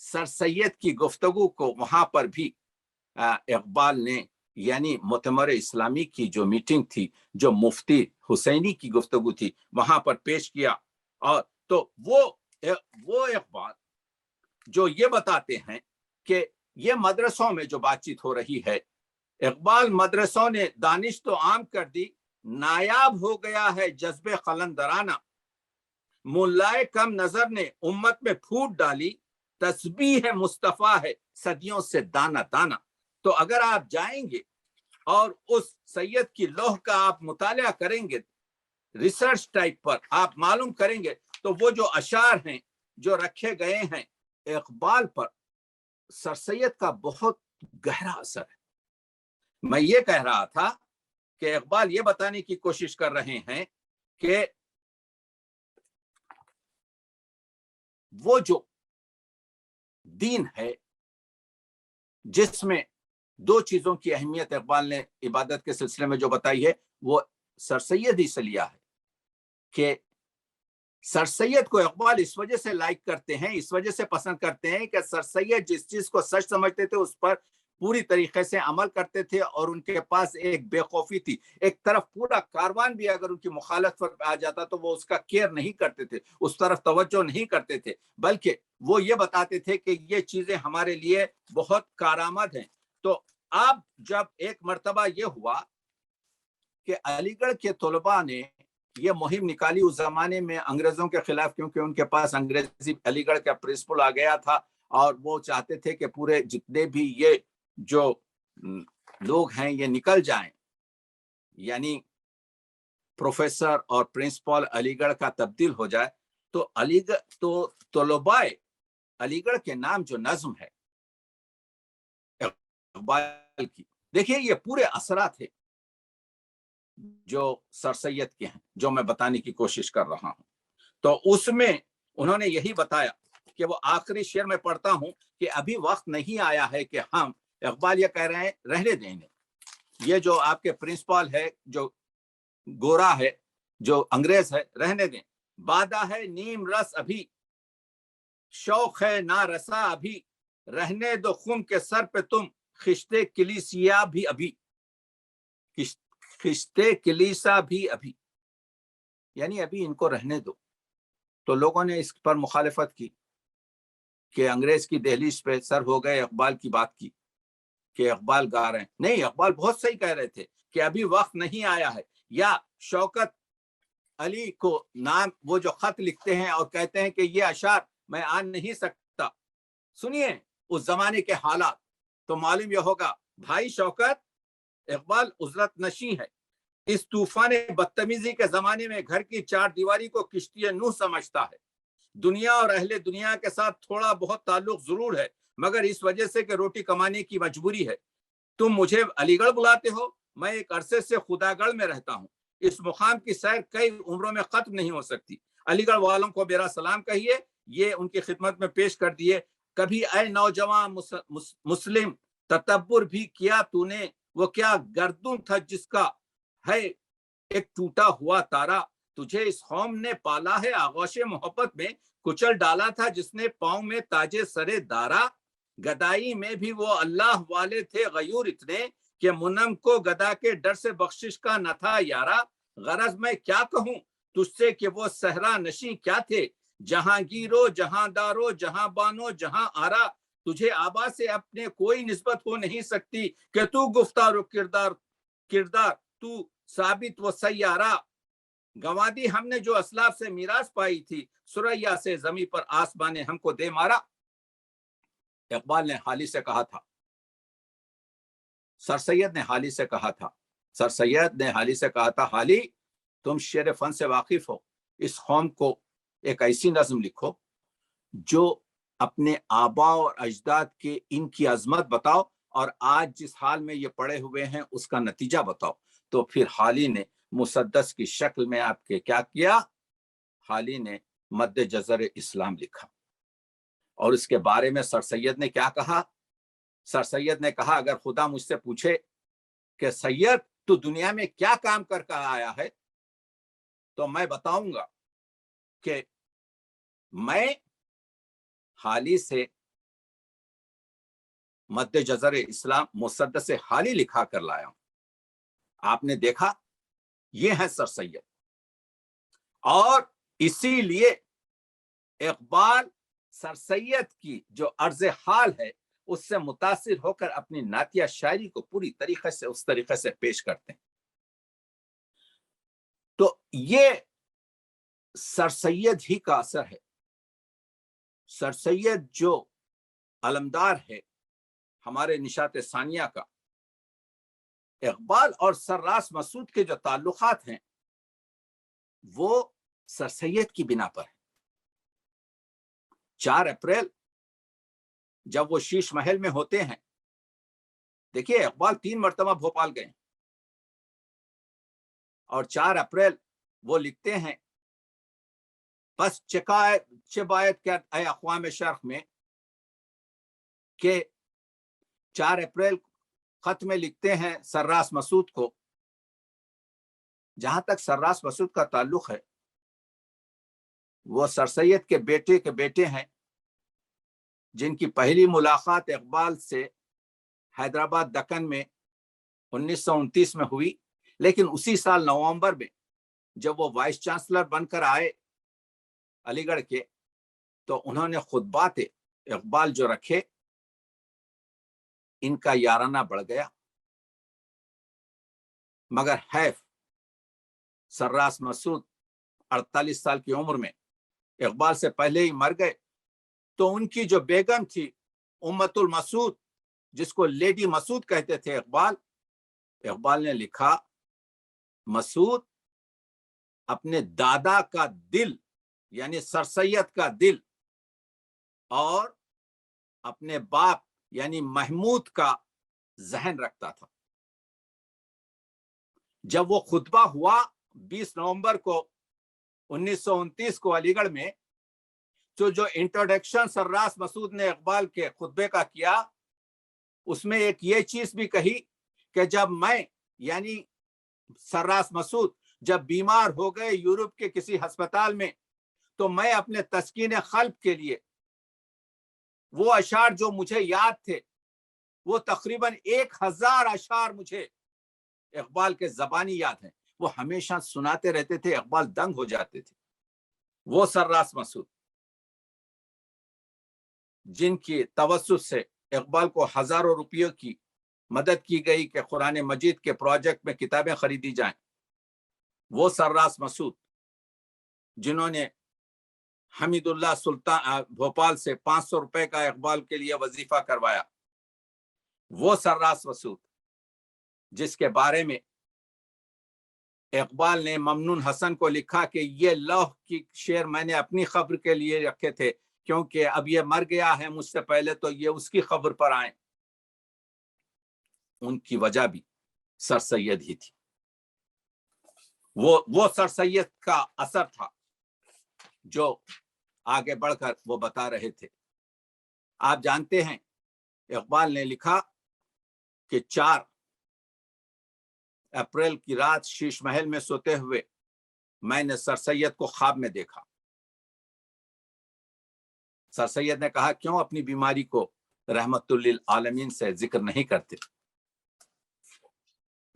سر سید کی گفتگو کو وہاں پر بھی اقبال نے یعنی مؤتمر اسلامی کی جو میٹنگ تھی، جو مفتی حسینی کی گفتگو تھی، وہاں پر پیش کیا۔ اور تو وہ اقبال جو یہ بتاتے ہیں کہ یہ مدرسوں میں جو بات چیت ہو رہی ہے، اقبال مدرسوں نے دانش تو عام کر دی، نایاب ہو گیا ہے جذب قلندرانہ، ملائے کم نظر نے امت میں پھوٹ ڈالی، تسبیح مصطفیٰ ہے صدیوں سے دانا دانا۔ تو اگر آپ جائیں گے اور اس سید کی لوح کا آپ مطالعہ کریں گے ریسرچ ٹائپ پر، آپ معلوم کریں گے تو وہ جو اشعار ہیں جو رکھے گئے ہیں اقبال پر، سر سید کا بہت گہرا اثر ہے۔ میں یہ کہہ رہا تھا کہ اقبال یہ بتانے کی کوشش کر رہے ہیں کہ وہ جو دین ہے جس میں دو چیزوں کی اہمیت اقبال نے عبادت کے سلسلے میں جو بتائی ہے وہ سر سید ہی سے لیا ہے کہ سر سید کو اقبال اس وجہ سے لائک کرتے ہیں، اس وجہ سے پسند کرتے ہیں کہ سر سید جس چیز کو سچ سمجھتے تھے اس پر پوری طریقے سے عمل کرتے تھے، اور ان کے پاس ایک بے خوفی تھی. ایک طرف پورا کاروان بھی اگر ان کی مخالفت پر آ جاتا تو وہ اس کا کیئر نہیں کرتے تھے، اس طرف توجہ نہیں کرتے تھے، بلکہ وہ یہ بتاتے تھے کہ یہ چیزیں ہمارے لیے بہت کارآمد ہیں. تو اب جب ایک مرتبہ یہ ہوا کہ علی گڑھ کے طلباء نے یہ مہم نکالی اس زمانے میں انگریزوں کے خلاف، کیونکہ ان کے پاس انگریزی علی گڑھ کا پرنسپل آ گیا تھا، اور وہ چاہتے تھے کہ پورے جتنے بھی یہ جو لوگ ہیں یہ نکل جائیں، یعنی پروفیسر اور پرنسپل علی گڑھ کا تبدیل ہو جائے. تو علی گڑھ تو طلباء علی گڑھ کے نام جو نظم ہے اقبال کی، دیکھیے یہ پورے اثرات ہیں جو سر سید کے ہیں جو میں بتانے کی کوشش کر رہا ہوں. تو اس میں انہوں نے یہی بتایا کہ وہ آخری شعر میں پڑھتا ہوں کہ ابھی وقت نہیں آیا ہے کہ ہم، اقبال یہ کہہ رہے ہیں رہنے دیں، یہ جو آپ کے پرنسپل ہے جو گورا ہے جو انگریز ہے رہنے دیں، بادہ ہے نیم رس ابھی، شوق ہے نا رسا ابھی، رہنے دو خم کے سر پہ تم خشتے کلیسیا بھی ابھی، خشتے کلیسا بھی ابھی، یعنی ابھی ان کو رہنے دو. تو لوگوں نے اس پر مخالفت کی کہ انگریز کی دہلیز پہ سر ہو گئے اقبال کی بات کی کہ اقبال گا رہے ہیں. نہیں، اقبال بہت صحیح کہہ رہے تھے کہ ابھی وقت نہیں آیا ہے. یا شوکت علی کو نام وہ جو خط لکھتے ہیں اور کہتے ہیں کہ یہ اشعار میں آن نہیں سکتا، سنیے اس زمانے کے حالات تو معلوم یہ ہوگا بھائی شوکت اقبال عزلت نشیں ہے، اس طوفان بدتمیزی کے زمانے میں گھر کی چار دیواری کو کشتی نوح سمجھتا ہے. دنیا اور اہل دنیا کے ساتھ تھوڑا بہت تعلق ضرور ہے، مگر اس وجہ سے کہ روٹی کمانے کی مجبوری ہے. تم مجھے علی گڑھ بلاتے ہو، میں ایک عرصے سے خدا گڑھ میں رہتا ہوں. اس مقام کی سیر کئی عمروں میں ختم نہیں ہو سکتی. علی گڑھ والوں کو میرا سلام کہیے، یہ ان کی خدمت میں پیش کر دیے. کبھی اے نوجوان مسلم تتبر بھی کیا تو نے، وہ کیا گردن تھا جس کا ہے ایک ٹوٹا ہوا تارا. تجھے اس قوم نے پالا ہے آغوش محبت میں، کچل ڈالا تھا جس نے پاؤں میں تاجے سرے دارا. گدائی میں بھی وہ اللہ والے تھے غیور اتنے کہ منم کو گدا کے ڈر سے بخشش کا نہ تھا یارا. غرض میں کیا کہوں تجھ سے کہ وہ صحرا نشیں کیا تھے، جہانگیرو جہاں دارو جہاں بانو جہاں آرا. تجھے آبا سے اپنے کوئی نسبت ہو نہیں سکتی کہ تو گفتار و کردار تو ثابت و سیارہ. گنوا دی ہم نے جو اسلاف سے میراث پائی تھی، سریا سے زمین پر آسمان نے ہم کو دے مارا. اقبال نے حالی سے کہا تھا، سر سید نے حالی سے کہا تھا، سر سید نے حالی سے کہا تھا حالی تم شعر فن سے واقف ہو، اس قوم کو ایک ایسی نظم لکھو جو اپنے آبا اور اجداد کے ان کی عظمت بتاؤ اور آج جس حال میں یہ پڑے ہوئے ہیں اس کا نتیجہ بتاؤ. تو پھر حالی نے مسدس کی شکل میں آپ کے کیا کیا، حالی نے مد جزر اسلام لکھا. اور اس کے بارے میں سر سید نے کیا کہا؟ سر سید نے کہا اگر خدا مجھ سے پوچھے کہ سید تو دنیا میں کیا کام کر کر آیا ہے تو میں بتاؤں گا کہ میں حالی سے مد جزر اسلام مسدس حالی لکھا کر لایا ہوں. آپ نے دیکھا یہ ہے سر سید. اور اسی لیے اقبال سر سید کی جو عرض حال ہے اس سے متاثر ہو کر اپنی نعتیہ شاعری کو پوری طریقے سے اس طریقے سے پیش کرتے ہیں. تو یہ سر سید ہی کا اثر ہے. سر سید جو علمدار ہے ہمارے نشاط ثانیہ کا، اقبال اور سرراس مسعود کے جو تعلقات ہیں وہ سر سید کی بنا پر ہے. 4 اپریل جب وہ شیش محل میں ہوتے ہیں، دیکھیے اقبال 3 مرتبہ بھوپال گئے اور 4 اپریل وہ لکھتے ہیں بس چبایت کیا اے اقوام شرق میں کہ 4 اپریل خط میں لکھتے ہیں سراس مسعود کو. جہاں تک سراس مسعود کا تعلق ہے وہ سر سید کے بیٹے ہیں جن کی پہلی ملاقات اقبال سے حیدرآباد دکن میں 1929 میں ہوئی، لیکن اسی سال نومبر میں جب وہ وائس چانسلر بن کر آئے علی گڑھ کے تو انہوں نے خطبات اقبال جو رکھے ان کا یارانہ بڑھ گیا. مگر حیف سراس مسعود 48 سال کی عمر میں اقبال سے پہلے ہی مر گئے، تو ان کی جو بیگم تھی امت المسعود، جس کو لیڈی مسعود کہتے تھے اقبال نے لکھا مسعود اپنے دادا کا دل یعنی سر سید کا دل اور اپنے باپ یعنی محمود کا ذہن رکھتا تھا. جب وہ خطبہ ہوا 20 نومبر کو 1929 کو علی گڑھ میں، تو جو انٹروڈکشن سراس مسعود نے اقبال کے خطبے کا کیا اس میں ایک یہ چیز بھی کہی کہ جب میں یعنی سراس مسعود جب بیمار ہو گئے یورپ کے کسی ہسپتال میں تو میں اپنے تسکین قلب کے لیے وہ اشعار جو مجھے یاد تھے وہ تقریباً 1000 اشعار مجھے اقبال کے زبانی یاد ہیں، وہ ہمیشہ سناتے رہتے تھے، اقبال دنگ ہو جاتے تھے. وہ سراس مسعود جن کی توسط سے اقبال کو ہزاروں روپیوں کی مدد کی گئی کہ قرآن مجید کے پروجیکٹ میں کتابیں خریدی جائیں، وہ سراس مسعود جنہوں نے حمید اللہ سلطان بھوپال سے 500 روپے کا اقبال کے لیے وظیفہ کروایا، وہ سراس مسعود جس کے بارے میں اقبال نے ممنون حسن کو لکھا کہ یہ لوح کی شعر میں نے اپنی خبر کے لیے رکھے تھے کیونکہ اب یہ مر گیا ہے مجھ سے پہلے تو یہ اس کی خبر پر آئیں. ان کی وجہ بھی سر سید ہی تھی. وہ سر سید کا اثر تھا جو آگے بڑھ کر وہ بتا رہے تھے. آپ جانتے ہیں اقبال نے لکھا کہ 4 اپریل کی رات شیش محل میں سوتے ہوئے میں نے سر سید کو خواب میں دیکھا. سر سید نے کہا کیوں اپنی بیماری کو رحمت للعالمین سے ذکر نہیں کرتے؟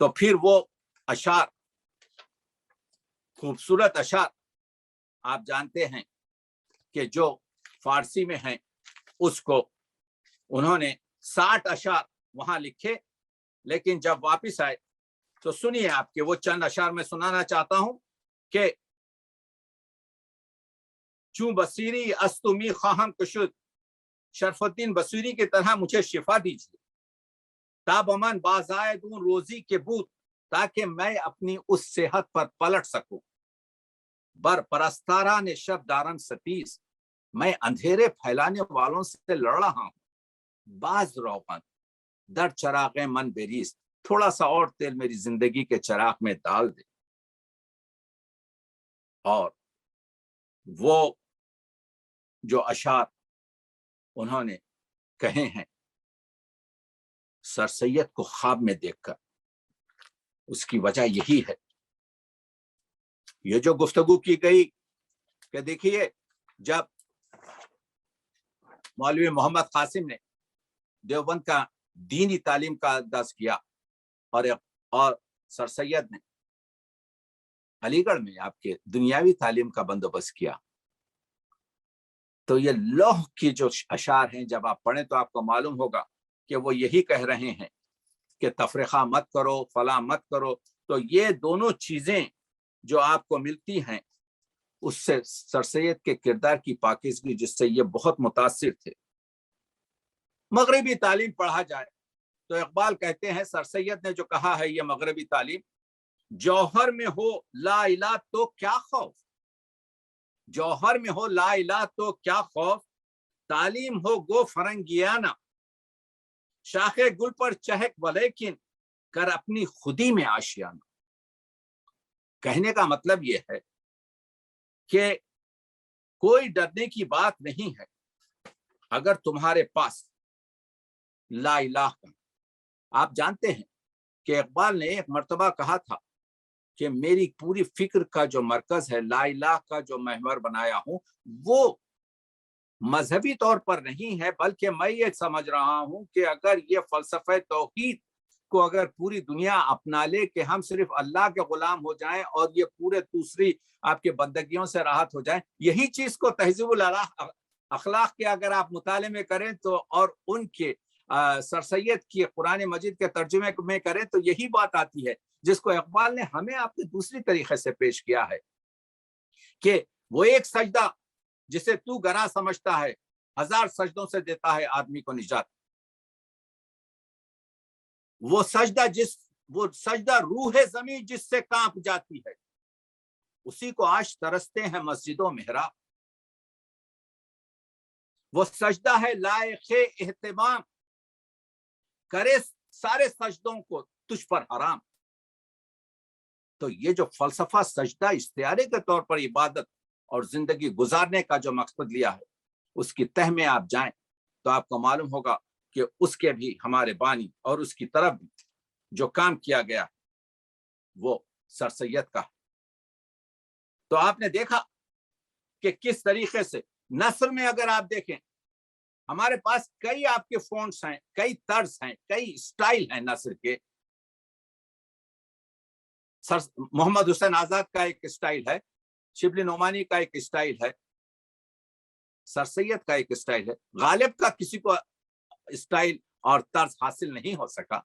تو پھر وہ اشعار، خوبصورت اشعار آپ جانتے ہیں کہ جو فارسی میں ہیں اس کو انہوں نے 60 اشعار وہاں لکھے، لیکن جب واپس آئے تو سنیے آپ کے وہ چند اشعار میں سنانا چاہتا ہوں کہ چون بصیری استمی خواہم کشد، شرف الدین بصیری کی طرح مجھے شفا دیجیے، تاب من بازائے دوں روزی کے بوت، تاکہ میں اپنی اس صحت پر پلٹ سکوں. بر پرستاران شب دارن ستیز، میں اندھیرے پھیلانے والوں سے لڑ رہا ہوں. باز روغن در چراغ من بریز، تھوڑا سا اور تیل میری زندگی کے چراغ میں ڈال دے. اور وہ جو اشعار انہوں نے کہے ہیں سر سید کو خواب میں دیکھ کر، اس کی وجہ یہی ہے. یہ جو گفتگو کی گئی کہ دیکھیے جب مولوی محمد قاسم نے دیوبند کا دینی تعلیم کا آغاز کیا اور سر سید نے علی گڑھ میں آپ کے دنیاوی تعلیم کا بندوبست کیا، تو یہ لوح کی جو اشعار ہیں جب آپ پڑھیں تو آپ کو معلوم ہوگا کہ وہ یہی کہہ رہے ہیں کہ تفرقہ مت کرو، فلاں مت کرو. تو یہ دونوں چیزیں جو آپ کو ملتی ہیں اس سے سر سید کے کردار کی پاکیزگی جس سے یہ بہت متاثر تھے. مغربی تعلیم پڑھا جائے تو اقبال کہتے ہیں سر سید نے جو کہا ہے یہ مغربی تعلیم جوہر میں ہو لا الہ تو کیا خوف، جوہر میں ہو لا الہ تو کیا خوف، تعلیم ہو گو فرنگیانہ، شاخ گل پر چہک ولیکن کر اپنی خودی میں آشیانہ. کہنے کا مطلب یہ ہے کہ کوئی ڈرنے کی بات نہیں ہے اگر تمہارے پاس لا الہ کا۔ آپ جانتے ہیں کہ اقبال نے ایک مرتبہ کہا تھا کہ میری پوری فکر کا جو مرکز ہے، لا الہ کا جو محور بنایا ہوں، وہ مذہبی طور پر نہیں ہے، بلکہ میں یہ سمجھ رہا ہوں کہ اگر یہ فلسفہ توحید کو اگر پوری دنیا اپنا لے کہ ہم صرف اللہ کے غلام ہو جائیں اور یہ پورے دوسری آپ کے بندگیوں سے راحت ہو جائیں، یہی چیز کو تہذیب الاخلاق کے اگر آپ مطالعے میں کریں تو، اور ان کے سر سید کی قرآن مجید کے ترجمے میں کریں تو یہی بات آتی ہے، جس کو اقبال نے ہمیں آپ کے دوسری طریقے سے پیش کیا ہے کہ وہ ایک سجدہ جسے تو گناہ سمجھتا ہے 1000 سجدوں سے دیتا ہے آدمی کو نجات۔ وہ سجدہ روح زمین جس سے کانپ جاتی ہے، اسی کو آج ترستے ہیں مسجد و محراب۔ وہ سجدہ ہے لائق اہتمام، کرے سارے سجدوں کو تجھ پر حرام۔ تو یہ جو فلسفہ سجدہ استعارے کے طور پر عبادت اور زندگی گزارنے کا جو مقصد لیا ہے، اس کی تہ میں آپ جائیں تو آپ کو معلوم ہوگا کہ اس کے بھی ہمارے بانی اور اس کی طرف بھی جو کام کیا گیا وہ سر سید کا ہے۔ تو آپ نے دیکھا کہ کس طریقے سے نثر میں اگر آپ دیکھیں، ہمارے پاس کئی آپ کے فونٹس ہیں، کئی طرز ہیں، کئی سٹائل ہیں نثر کے۔ محمد حسین آزاد کا ایک سٹائل ہے، شبلی نعمانی کا ایک سٹائل ہے، سر سید کا ایک سٹائل ہے۔ غالب کا کسی کو سٹائل اور طرز حاصل نہیں ہو سکا،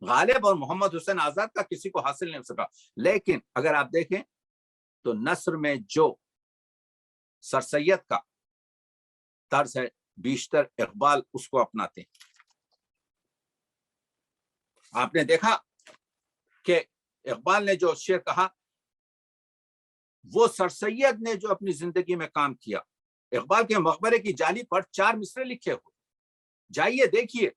غالب اور محمد حسین آزاد کا کسی کو حاصل نہیں ہو سکا۔ لیکن اگر آپ دیکھیں تو نثر میں جو سر سید کا طرز ہے، بیشتر اقبال اس کو اپناتے ہیں۔ آپ نے دیکھا کہ اقبال نے جو شعر کہا وہ سر سید نے جو اپنی زندگی میں کام کیا۔ اقبال کے مقبرے کی جالی پر 4 مصرے لکھے ہوئے، جائیے دیکھیے۔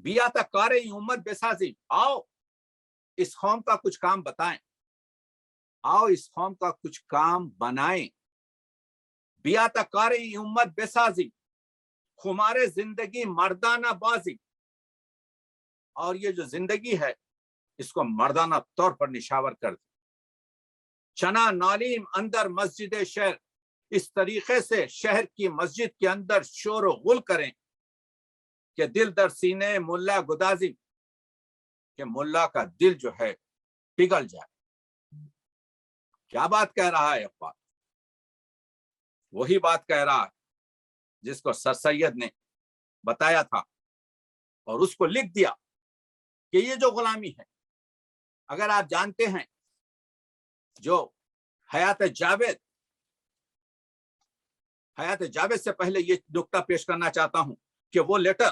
بیاتا کار امت بسازی، آؤ اس قوم کا کچھ کام بتائیں، آؤ اس قوم کا کچھ کام بنائیں۔ بیاتا کار امت بسازی، خمار زندگی مردانہ بازی۔ اور یہ جو زندگی ہے اس کو مردانہ طور پر نشاور کر دیں۔ چنا نالیم اندر مسجد شہر، اس طریقے سے شہر کی مسجد کے اندر شور و غل کریں کہ دل در سینے ملا گدازی، کہ ملا کا دل جو ہے پگھل جائے۔ کیا بات کہہ رہا ہے اقبال؟ وہی بات کہہ رہا ہے جس کو سر سید نے بتایا تھا اور اس کو لکھ دیا کہ یہ جو غلامی ہے۔ اگر آپ جانتے ہیں جو حیات جاوید سے پہلے یہ نقطہ پیش کرنا چاہتا ہوں کہ وہ لیٹر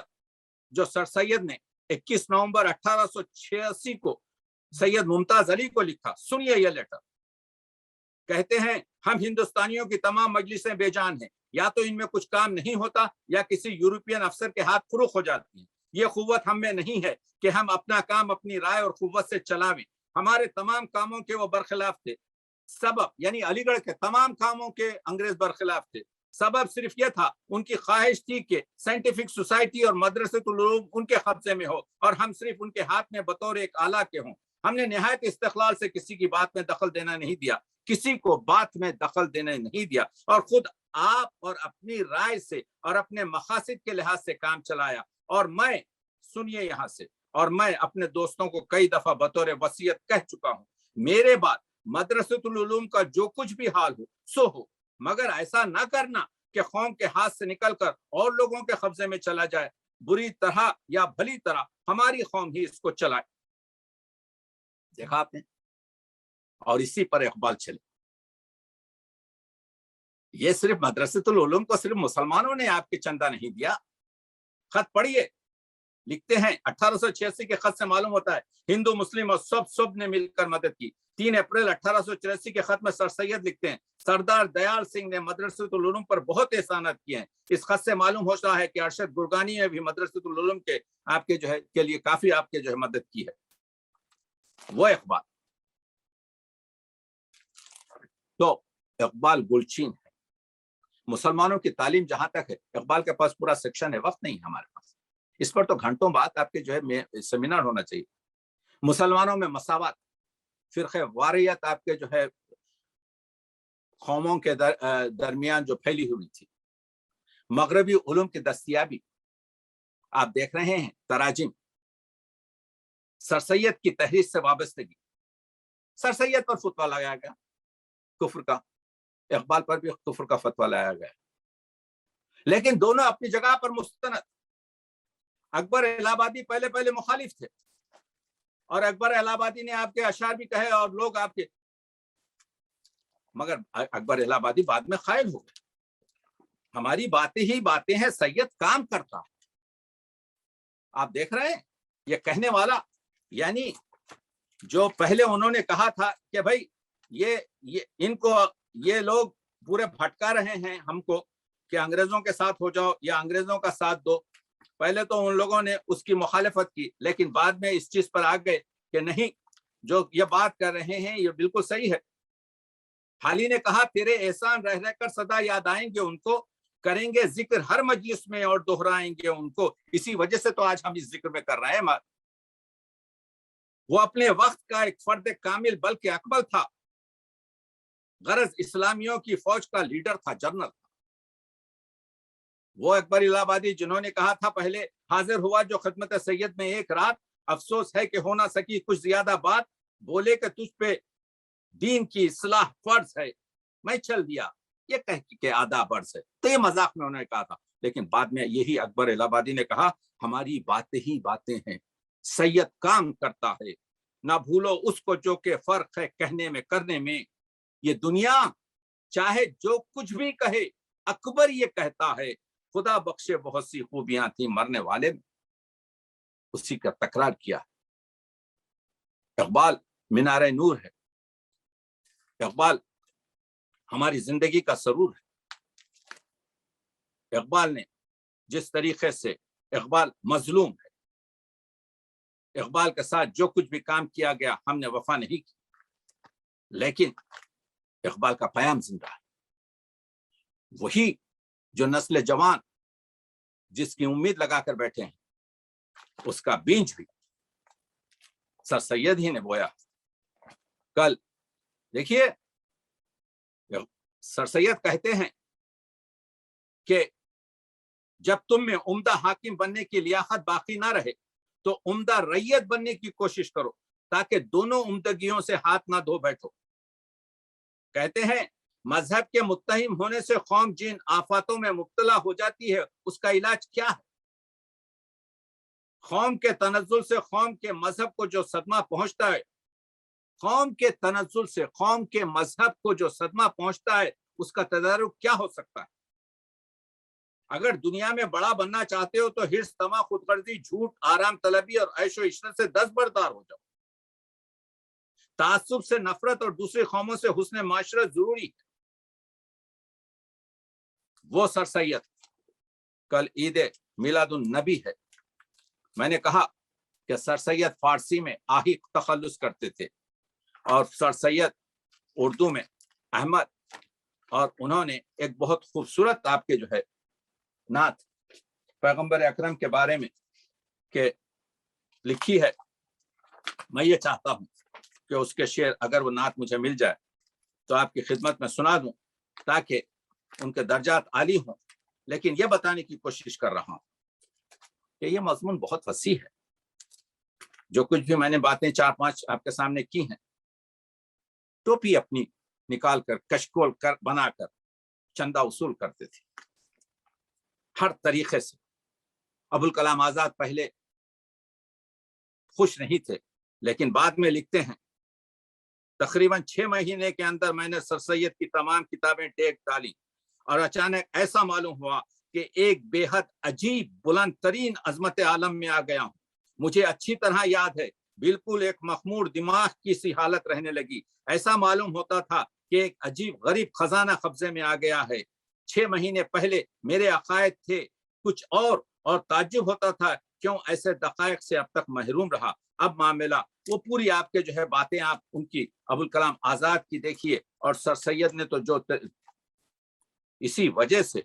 جو سر سید نے 21 نومبر 1886 کو سید ممتاز علی کو لکھا، سنیے یہ لیٹر۔ کہتے ہیں ہم ہندوستانیوں کی تمام مجلسیں بے جان ہیں، یا تو ان میں کچھ کام نہیں ہوتا یا کسی یورپین افسر کے ہاتھ فروخ ہو جاتی ہیں۔ یہ قوت ہم میں نہیں ہے کہ ہم اپنا کام اپنی رائے اور قوت سے چلاویں۔ ہمارے تمام کاموں کے وہ برخلاف تھے۔ سبب یعنی علی گڑھ کے تمام کاموں کے انگریز برخلاف تھے۔ سبب صرف یہ تھا، ان کی خواہش تھی کہ سائنٹیفک سوسائٹی اور مدرسۃ العلوم ان کے قبضے میں ہو اور ہم صرف ان کے ہاتھ میں بطور ایک آلہ کے ہوں۔ ہم نے نہایت استقلال سے کسی کی بات میں دخل دینا نہیں دیا، کسی کو بات میں دخل دینے نہیں دیا، اور خود آپ اور اپنی رائے سے اور اپنے مقاصد کے لحاظ سے کام چلایا۔ اور میں سنیے یہاں سے، اور میں اپنے دوستوں کو کئی دفعہ بطور وصیت کہہ چکا ہوں، میرے بعد مدرسۃ العلوم کا جو کچھ بھی حال ہو سو ہو، مگر ایسا نہ کرنا کہ قوم کے ہاتھ سے نکل کر اور لوگوں کے قبضے میں چلا جائے۔ بری طرح یا بھلی طرح ہماری قوم ہی اس کو چلائے۔ دیکھا آپ نے، اور اسی پر اقبال چلے۔ یہ صرف مدرسۃ العلوم کو صرف مسلمانوں نے آپ کے چندہ نہیں دیا۔ خط پڑھیے، لکھتے ہیں 1886 کے خط سے معلوم ہوتا ہے ہندو مسلم اور سب نے مل کر مدد کی۔ 3 اپریل 1884 کے خط میں سر سید لکھتے ہیں سردار دیال سنگھ نے مدرسۃ العلوم پر بہت احسانات کیے ہیں۔ اس خط سے معلوم ہوتا ہے کہ ارشد گرگانی نے بھی مدرسۃ العلوم کے آپ کے جو ہے کے لیے کافی آپ کے جو ہے مدد کی ہے۔ وہ اقبال، تو اقبال گلچین ہے۔ مسلمانوں کی تعلیم جہاں تک ہے، اقبال کے پاس پورا سیکشن ہے، وقت نہیں ہمارے پاس۔ اس پر تو گھنٹوں بعد آپ کے جو ہے سیمینار ہونا چاہیے. مسلمانوں میں مساوات، فرقہ واریت آپ کے جو ہے قوموں کے درمیان جو پھیلی ہوئی تھی، مغربی علوم کی دستیابی آپ دیکھ رہے ہیں، تراجم، سر سید کی تحریر سے وابستگی، سر سید پر فتویٰ لگایا گیا کفر کا، اقبال پر بھی کفر کا فتویٰ لایا گیا، لیکن دونوں اپنی جگہ پر مستند. اکبر الہ آبادی پہلے مخالف تھے، اور اکبر الہ آبادی نے آپ کے اشعار بھی کہے اور لوگ آپ کے، مگر اکبر الہ آبادی بعد میں قائل ہو گئے. ہماری باتیں ہی باتیں ہیں، سید کام کرتا ہے. آپ دیکھ رہے ہیں یہ کہنے والا، یعنی جو پہلے انہوں نے کہا تھا کہ بھائی یہ لوگ پورے بھٹکا رہے ہیں ہم کو کہ انگریزوں کے ساتھ ہو جاؤ یا انگریزوں کا ساتھ دو. پہلے تو ان لوگوں نے اس کی مخالفت کی، لیکن بعد میں اس چیز پر آ گئے کہ نہیں، جو یہ بات کر رہے ہیں یہ بالکل صحیح ہے. حالی نے کہا تیرے احسان رہ رہ کر سدا یاد آئیں گے ان کو، کریں گے ذکر ہر مجلس میں اور دہرائیں گے ان کو. اسی وجہ سے تو آج ہم اس ذکر میں کر رہے ہیں. وہ اپنے وقت کا ایک فرد کامل بلکہ اکمل تھا، غرض اسلامیوں کی فوج کا لیڈر تھا، جنرل تھا. وہ اکبر الہ آبادی جنہوں نے کہا تھا پہلے حاضر ہوا جو خدمت سید میں ایک رات، افسوس ہے کہ ہو نہ سکی کچھ زیادہ بات، بولے کہ تجھ پہ دین کی اصلاح فرض ہے، میں چل دیا یہ کہہ کہ آداب فرض ہے. تو یہ مذاق میں انہوں نے کہا تھا، لیکن بعد میں یہی اکبر الہ آبادی نے کہا ہماری باتیں ہی باتیں ہیں، سید کام کرتا ہے، نہ بھولو اس کو جو کہ فرق ہے کہنے میں کرنے میں. یہ دنیا چاہے جو کچھ بھی کہے، اکبر یہ کہتا ہے خدا بخشے بہت سی خوبیاں تھیں مرنے والے میں. اسی کا تکرار کیا. اقبال مینار نور ہے، اقبال ہماری زندگی کا سرور ہے. اقبال نے جس طریقے سے، اقبال مظلوم ہے، اقبال کے ساتھ جو کچھ بھی کام کیا گیا ہم نے وفا نہیں کی، لیکن اقبال کا پیام زندہ ہے. وہی جو نسل جوان جس کی امید لگا کر بیٹھے ہیں، اس کا بیج بھی سر سید ہی نے بویا. کل دیکھیے سر سید کہتے ہیں کہ جب تم میں عمدہ حاکم بننے کی لیاقت باقی نہ رہے تو عمدہ رعیت بننے کی کوشش کرو، تاکہ دونوں عمدگیوں سے ہاتھ نہ دھو بیٹھو. کہتے ہیں مذہب کے متہم ہونے سے قوم جن آفاتوں میں مبتلا ہو جاتی ہے اس کا علاج کیا ہے؟ قوم کے تنزل سے قوم کے مذہب کو جو صدمہ پہنچتا ہے، قوم کے تنزل سے قوم کے مذہب کو جو صدمہ پہنچتا ہے، اس کا تدارک کیا ہو سکتا ہے؟ اگر دنیا میں بڑا بننا چاہتے ہو تو حرص، طمع، خود غرضی، جھوٹ، آرام طلبی اور عیش و عشرت سے دستبردار ہو جاؤ. تعصب سے نفرت اور دوسری قوموں سے حسن معاشرت ضروری ہے. وہ سر سید، کل عید میلاد النبی ہے، میں نے کہا کہ سر سید فارسی میں آہی تخلص کرتے تھے اور سر سید اردو میں احمد، اور انہوں نے ایک بہت خوبصورت آپ کے جو ہے نعت پیغمبر اکرم کے بارے میں کہ لکھی ہے. میں یہ چاہتا ہوں کہ اس کے شعر اگر وہ نعت مجھے مل جائے تو آپ کی خدمت میں سنا دوں تاکہ ان کے درجات عالی ہوں. لیکن یہ بتانے کی کوشش کر رہا ہوں کہ یہ مضمون بہت وسیع ہے. جو کچھ بھی میں نے باتیں 4-5 آپ کے سامنے کی ہیں، ٹوپی اپنی نکال کر کشکول کر بنا کر چندہ وصول کرتے تھے ہر طریقے سے. ابوالکلام آزاد پہلے خوش نہیں تھے، لیکن بعد میں لکھتے ہیں تقریباً 6 مہینے کے اندر میں نے سر سید کی تمام کتابیں ٹیک ڈالی اور اچانک ایسا معلوم ہوا کہ ایک بے حد عجیب بلند ترین عظمت عالم میں آ گیا ہوں. مجھے اچھی طرح یاد ہے بالکل ایک مخمور دماغ کی سی حالت رہنے لگی. ایسا معلوم ہوتا تھا کہ ایک عجیب غریب خزانہ قبضے میں آ گیا ہے. 6 مہینے پہلے میرے عقائد تھے کچھ اور تعجب ہوتا تھا کیوں ایسے دقائق سے اب تک محروم رہا. اب معاملہ وہ پوری آپ کے جو ہے باتیں آپ ان کی ابوالکلام آزاد کی دیکھیے، اور سر سید نے تو جو اسی وجہ سے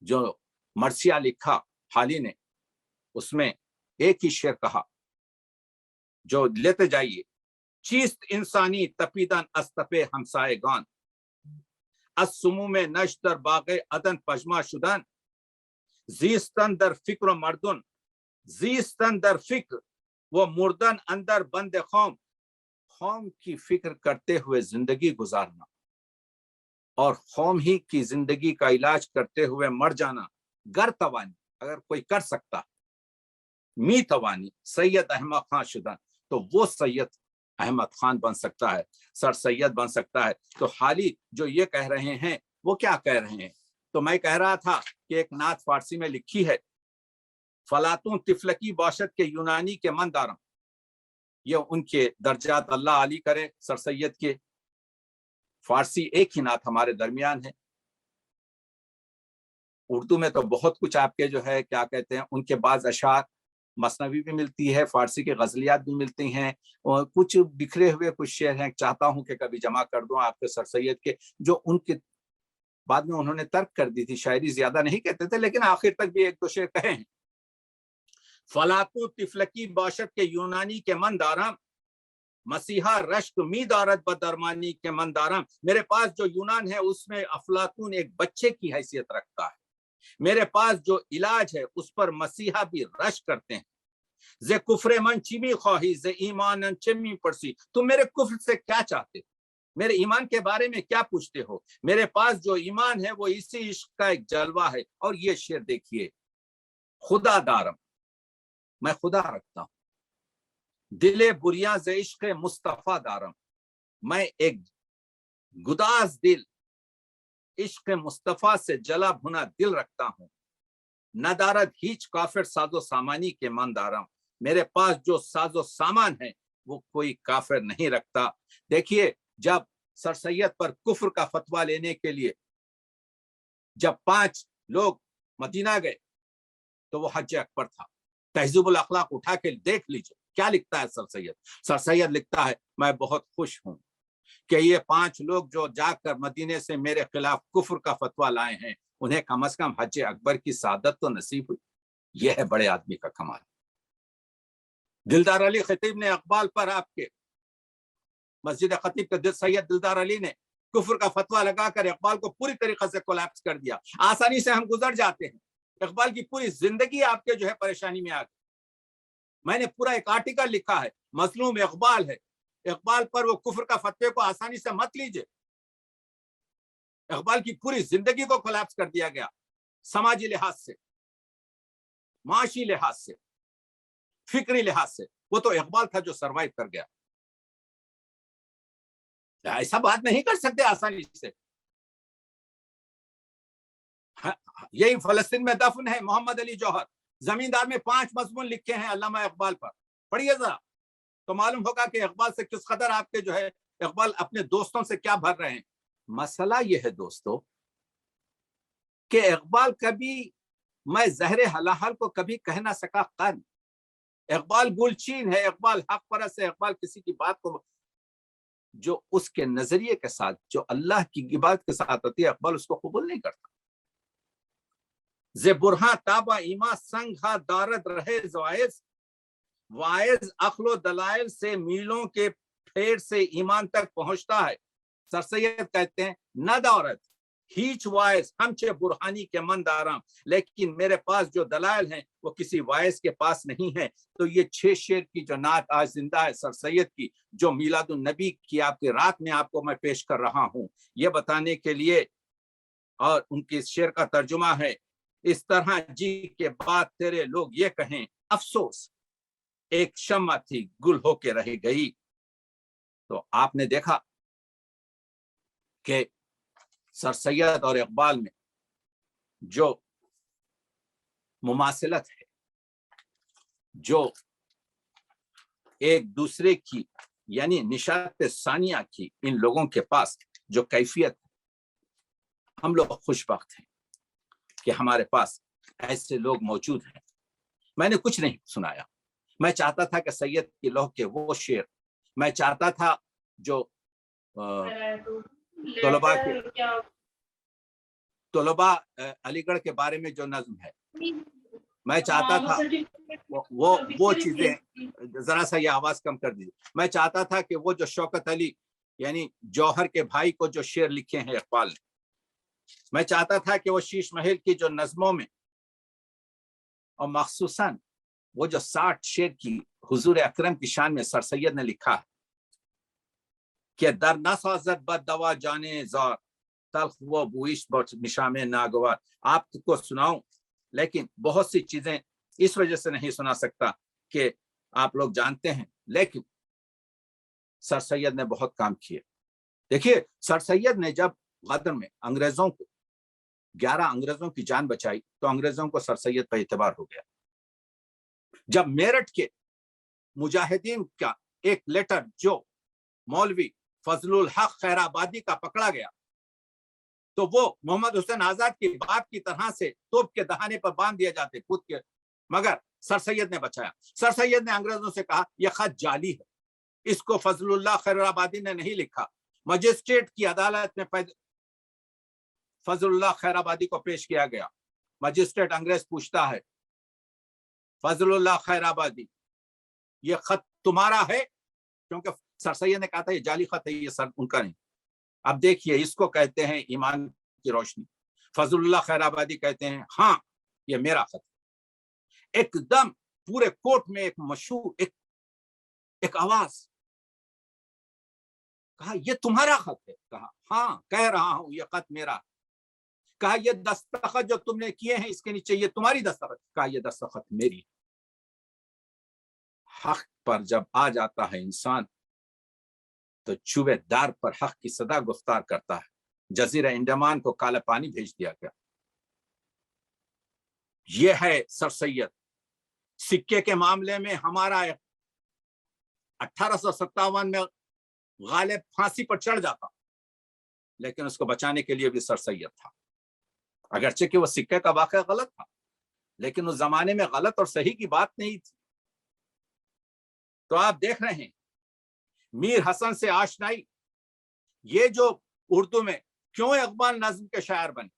جو مرثیہ لکھا حالی نے، اس میں ایک ہی شعر کہا جو لیتے جائیے: چیست انسانی تپیدن از تپ همسایگان، از سموم نشت در باغ عدن پژمرده شدن، زیستن در فکر و مردن، زیستن در فکر و مردن اندر بند خام، قوم کی فکر کرتے ہوئے زندگی گزارنا اور قوم ہی کی زندگی کا علاج کرتے ہوئے مر جانا، گر توانی اگر کوئی کر سکتا، می توانی سید احمد خان شدن تو وہ سید احمد خان بن سکتا ہے، سر سید بن سکتا ہے۔ تو حالی جو یہ کہہ رہے ہیں وہ کیا کہہ رہے ہیں؟ تو میں کہہ رہا تھا کہ ایک نعت فارسی میں لکھی ہے: فلاطون تفلکی باشد کے یونانی کے من دارم، یہ ان کے درجات اللہ علی کرے سر سید کے۔ فارسی ایک ہی نعت ہمارے درمیان ہے، اردو میں تو بہت کچھ آپ کے جو ہے کیا کہتے ہیں، ان کے بعض اشعار مثنوی بھی ملتی ہے، فارسی کے غزلیات بھی ملتی ہیں، اور کچھ بکھرے ہوئے کچھ شعر ہیں، چاہتا ہوں کہ کبھی جمع کر دوں آپ کے سر سید کے، جو ان کے بعد میں انہوں نے ترک کر دی تھی، شاعری زیادہ نہیں کہتے تھے لیکن آخر تک بھی ایک دو شعر کہے ہیں۔ فلاطو تفلکی باشد کے یونانی کے من دارم، مسیحا رشک می دارد بدرمانی کے من دارم، میرے پاس جو یونان ہے اس میں افلاطون ایک بچے کی حیثیت رکھتا ہے، میرے پاس جو علاج ہے اس پر مسیحا بھی رشک کرتے ہیں۔ ز کفر من چمی خواہی ز ایمان چمی پرسی، تم میرے کفر سے کیا چاہتے ہو، میرے ایمان کے بارے میں کیا پوچھتے ہو، میرے پاس جو ایمان ہے وہ اسی عشق کا ایک جلوہ ہے۔ اور یہ شعر دیکھیے: خدا دارم، میں خدا رکھتا ہوں، دل بریاں ز عشق مصطفیٰ دارم، میں ایک گداز دل عشق مصطفیٰ سے جلا بھنا دل رکھتا ہوں۔ ندارد ہیچ کافر ساز و سامانی کے من دارم، میرے پاس جو ساز و سامان ہے وہ کوئی کافر نہیں رکھتا۔ دیکھیے، جب سر سید پر کفر کا فتویٰ لینے کے لیے جب 5 لوگ مدینہ گئے تو وہ حج اکبر تھا۔ تہذیب الاخلاق اٹھا کے دیکھ لیجئے کیا لکھتا ہے سر سید۔ سر سید لکھتا ہے: میں بہت خوش ہوں کہ یہ 5 لوگ جو جا کر مدینے سے میرے خلاف کفر کا فتویٰ لائے ہیں انہیں کم از کم حج اکبر کی سعادت تو نصیب ہوئی۔ یہ ہے بڑے آدمی کا کمال۔ دلدار علی خطیب نے اقبال پر، آپ کے مسجد خطیب کے سید دلدار علی نے کفر کا فتویٰ لگا کر اقبال کو پوری طریقے سے کولیپس کر دیا۔ آسانی سے ہم گزر جاتے ہیں، اقبال کی پوری زندگی آپ کے جو ہے پریشانی میں آ گئی۔ میں نے پورا ایک آرٹیکل لکھا ہے، مظلوم اقبال ہے، اقبال پر وہ کفر کا فتوے کو آسانی سے مت لیجئے۔ اقبال کی پوری زندگی کو کولیپس کر دیا گیا، سماجی لحاظ سے، معاشی لحاظ سے، فکری لحاظ سے۔ وہ تو اقبال تھا جو سروائیو کر گیا۔ ایسا بات نہیں کر سکتے آسانی سے۔ یہی فلسطین میں دفن ہے محمد علی جوہر، زمیندار میں 5 مضمون لکھے ہیں علامہ اقبال پر، پڑھیے ذرا تو معلوم ہوگا کہ اقبال سے کس قدر آپ کے جو ہے، اقبال اپنے دوستوں سے کیا بھر رہے ہیں۔ مسئلہ یہ ہے دوستو کہ اقبال کبھی، میں زہر حلال کو کبھی کہہ نہ سکا قن، اقبال گلچین ہے، اقبال حق پرست ہے، اقبال کسی کی بات کو جو اس کے نظریے کے ساتھ، جو اللہ کی عبادت کے ساتھ آتی ہے، اقبال اس کو قبول نہیں کرتا۔ ز برہاں تابا ایما سنگ ہا دارد رہے زوائز، وائز عقل و دلائل سے میلوں کے پھیر سے ایمان تک پہنچتا ہے۔ سر سید کہتے ہیں: نہ دارد ہیچ وائز ہمچے برہانی کے من دارم، لیکن میرے پاس جو دلائل ہیں وہ کسی وائز کے پاس نہیں ہیں۔ تو یہ 6 شعر کی جو نعت آج زندہ ہے سر سید کی، جو میلاد النبی کی آپ کی رات میں آپ کو میں پیش کر رہا ہوں، یہ بتانے کے لیے، اور ان کی اس شعر کا ترجمہ ہے: اس طرح جی کے بعد تیرے لوگ یہ کہیں، افسوس ایک شمع تھی گل ہو کے رہ گئی۔ تو آپ نے دیکھا کہ سر سید اور اقبال میں جو مماثلت ہے، جو ایک دوسرے کی یعنی نشاط ثانیہ کی ان لوگوں کے پاس جو کیفیت ہے، ہم لوگ خوش بخت ہیں کہ ہمارے پاس ایسے لوگ موجود ہیں۔ میں نے کچھ نہیں سنایا، میں چاہتا تھا کہ سید کی لوح کے وہ شعر، میں چاہتا تھا جو طلباء کے طلبا علی گڑھ کے بارے میں جو نظم ہے، میں چاہتا تھا وہ چیزیں ذرا سا یہ آواز کم کر دیجیے. میں چاہتا تھا کہ وہ جو شوکت علی یعنی جوہر کے بھائی کو جو شعر لکھے ہیں اقبال نے، میں چاہتا تھا کہ وہ شیش محل کی جو نظموں میں اور مخصوصاً وہ جو 60 شعر کی حضور اکرم کی شان میں سر سید نے لکھا ہے کہ در نسازد بد دوا جانے زار تلخ و بوئش نشام ناگوار. آپ کو سناؤں لیکن بہت سی چیزیں اس وجہ سے نہیں سنا سکتا کہ آپ لوگ جانتے ہیں، لیکن سر سید نے بہت کام کیے. دیکھیے سر سید نے جب غدر میں انگریزوں کو 11 انگریزوں کی جان بچائی تو انگریزوں کو سر سید پر اعتبار ہو گیا. جب میرٹھ کے مجاہدین کا ایک لیٹر جو مولوی فضل الحق خیر آبادی کا پکڑا گیا تو وہ محمد حسین آزاد کی بات کی طرح سے توپ کے دہانے پر باندھ دیا جاتے خود کے، مگر سر سید نے بچایا. سر سید نے انگریزوں سے کہا یہ خط جعلی ہے، اس کو فضل اللہ خیر آبادی نے نہیں لکھا. مجسٹریٹ کی عدالت میں فضل اللہ خیر آبادی کو پیش کیا گیا. مجسٹریٹ انگریز پوچھتا ہے فضل اللہ خیر آبادی یہ خط تمہارا ہے؟ کیونکہ سر سید نے کہا تھا یہ جعلی خط ہے، یہ سر ان کا نہیں. اب دیکھیے اس کو کہتے ہیں ایمان کی روشنی. فضل اللہ خیر آبادی کہتے ہیں ہاں یہ میرا خط ہے. ایک دم پورے کوٹ میں ایک مشہور ایک آواز، کہا یہ تمہارا خط ہے؟ کہا ہاں کہہ رہا ہوں یہ خط میرا. کہا یہ دستخط جو تم نے کیے ہیں اس کے نیچے یہ تمہاری دستخط؟ کہا یہ دستخط میری. حق پر جب آ جاتا ہے انسان تو چوبے دار پر حق کی صدا گفتار کرتا ہے. جزیرہ انڈمان کو کالا پانی بھیج دیا گیا. یہ ہے سر سید. سکے کے معاملے میں ہمارا 1857 میں غالب پھانسی پر چڑھ جاتا لیکن اس کو بچانے کے لیے بھی سر سید تھا. اگرچہ کہ وہ سکے کا واقعہ غلط تھا لیکن اس زمانے میں غلط اور صحیح کی بات نہیں تھی. تو آپ دیکھ رہے ہیں میر حسن سے آشنائی، یہ جو اردو میں کیوں اقبال نظم کے شاعر بنے.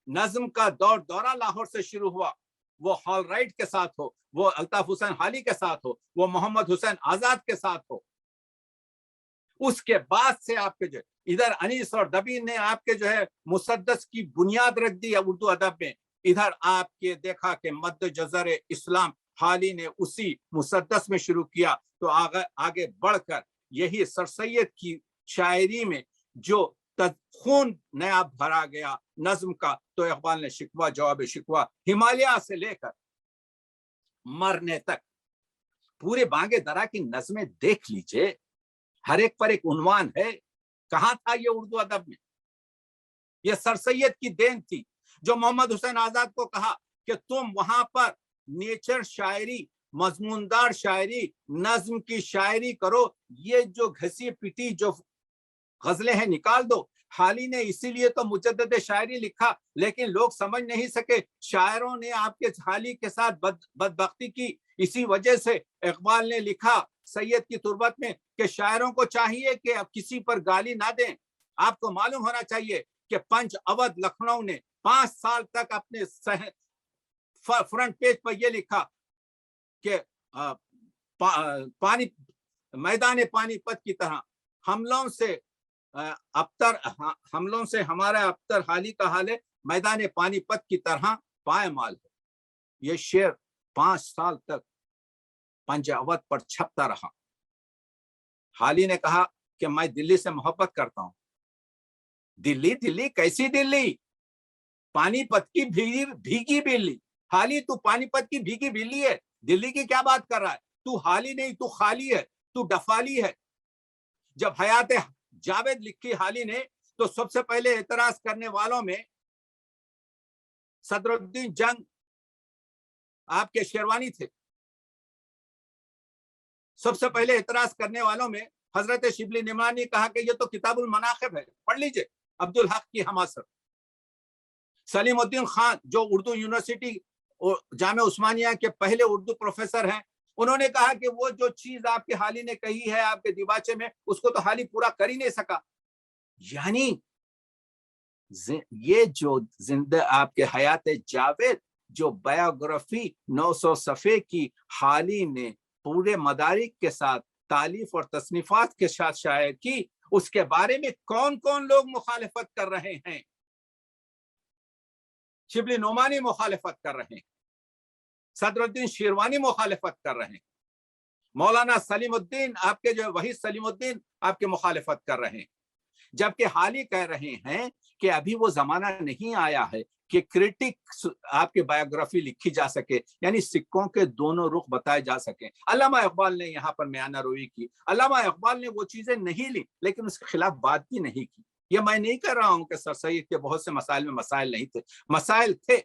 نظم کا دورہ لاہور سے شروع ہوا، وہ ہال رائٹ کے ساتھ ہو، وہ الطاف حسین حالی کے ساتھ ہو، وہ محمد حسین آزاد کے ساتھ ہو. اس کے بعد سے آپ کے جو ادھر انیس اور دبیر نے آپ کے جو ہے مسدس کی بنیاد رکھ دی اردو ادب میں. ادھر آپ کے دیکھا کہ مد جزر اسلام حالی نے اسی مسدس میں شروع کیا. تو آگے بڑھ کر یہی سر سید کی شاعری میں جو خون نیا بھرا گیا نظم کا، تو اقبال نے شکوہ جواب شکوہ ہمالیہ سے لے کر مرنے تک پورے بانگے درا کی نظمیں دیکھ لیجئے، ہر ایک پر ایک عنوان ہے. کہاں تھا یہ اردو ادب میں؟ یہ سر سید کی دین تھی جو محمد حسین آزاد کو کہا کہ تم وہاں پر نیچر شاعری، مضموندار شاعری، نظم کی شاعری کرو، یہ جو گھسی پٹی جو غزلیں ہیں نکال دو. حالی نے اسی لیے تو مجدد شاعری لکھا لیکن لوگ سمجھ نہیں سکے. شاعروں نے آپ کے حالی کے ساتھ بدبختی کی. اسی وجہ سے اقبال نے لکھا سید کی تربت میں کہ شاعروں کو چاہیے کہ اب کسی پر گالی نہ دیں. آپ کو معلوم ہونا چاہیے کہ پنچ اودھ لکھنؤ نے 5 سال تک اپنے فرنٹ پیج پر یہ لکھا کہ میدان پانی پت کی طرح حملوں سے ہمارا ابتر حالی کا حال ہے، میدان پانی پت کی طرح پائمال ہے. یہ شعر 5 سال تک پنج اودھ پر چھپتا رہا. حالی نے کہا کہ میں دلی سے محبت کرتا ہوں. دلی کیسی دلی؟ پانی پت کی بھیگی بلی. حالی تو پانی پت کی بھیگی بلی ہے، دلی کی کیا بات کر رہا ہے؟ تو حالی نہیں، تو خالی ہے، تو ڈفالی ہے. جب حیات جاوید لکھی حالی نے تو سب سے پہلے اعتراض کرنے والوں میں صدر الدین جنگ آپ کے شیروانی تھے. سب سے پہلے اعتراض کرنے والوں میں حضرت شبلی نعمانی نے کہا کہ یہ تو کتاب المناقب ہے، پڑھ لیجئے. عبدالحق کی حماست. سلیم الدین خان جو اردو یونیورسٹی جامعہ عثمانیہ کے پہلے اردو پروفیسر ہیں، انہوں نے کہا کہ وہ جو چیز آپ کے حالی نے کہی ہے آپ کے دیباچے میں، اس کو تو حالی پورا کر ہی نہیں سکا. یعنی یہ جو زندہ آپ کے حیات جاوید جو بایوگرافی 900 صفحے کی حالی نے پورے مدارک کے ساتھ تالیف اور تصنیفات کے ساتھ شائع کی، اس کے بارے میں کون کون لوگ مخالفت کر رہے ہیں؟ شبلی نعمانی مخالفت کر رہے ہیں، صدر الدین شیروانی مخالفت کر رہے ہیں، مولانا سلیم الدین آپ کے جو وحید سلیم الدین آپ کے مخالفت کر رہے ہیں، جبکہ حال ہی کہہ رہے ہیں کہ ابھی وہ زمانہ نہیں آیا ہے کہ کرٹک آپ کی بایوگرافی لکھی جا سکے، یعنی سکوں کے دونوں رخ بتائے جا سکیں۔ علامہ اقبال نے یہاں پر میانہ روی کی، علامہ اقبال نے وہ چیزیں نہیں لی لیکن اس کے خلاف بات بھی نہیں کی۔ یہ میں نہیں کہہ رہا ہوں کہ سر سید کے بہت سے مسائل میں مسائل نہیں تھے، مسائل تھے،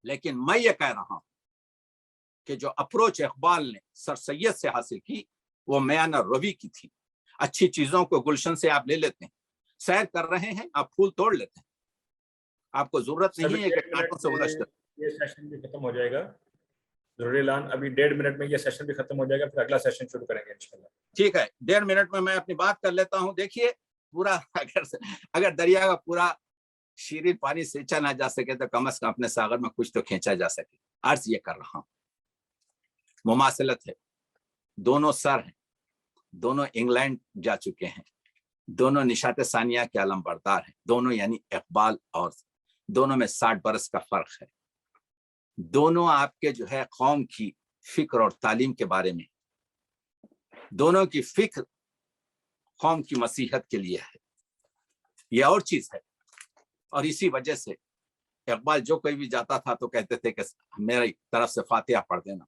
لیکن میں یہ کہہ رہا ہوں کہ جو اپروچ اقبال نے سر سید سے حاصل کی وہ میانہ روی کی تھی۔ اچھی چیزوں کو گلشن سے آپ لے لیتے ہیں، سیر کر رہے ہیں آپ پھول توڑ لیتے ہیں، آپ کو ضرورت نہیں ہے کہ کانٹوں سے ادھر یہ سیشن بھی ختم ہو جائے گا ضروری اعلان، ابھی 1.5 منٹ میں یہ سیشن بھی ختم ہو جائے گا، پھر اگلا سیشن شروع کریں گے انشاءاللہ۔ ٹھیک ہے، 1.5 منٹ میں اپنی بات کر لیتا ہوں۔ دیکھیے پورا اگر دریا کا پورا شیرین پانی سینچا نہ جا سکے تو کم از کم اپنے ساغر میں کچھ تو کھینچا جا سکے۔ عرض یہ کر رہا ہوں، مماثلت ہے، دونوں سر ہیں، دونوں انگلینڈ جا چکے ہیں، دونوں نشاط ثانیہ کے علم بردار ہیں، دونوں یعنی اقبال، اور دونوں میں 60 برس کا فرق ہے۔ دونوں آپ کے جو ہے قوم کی فکر اور تعلیم کے بارے میں، دونوں کی فکر قوم کی مسیحت کے لیے ہے، یہ اور چیز ہے۔ اور اسی وجہ سے اقبال جو کوئی بھی جاتا تھا تو کہتے تھے کہ میری طرف سے فاتحہ پڑھ دینا۔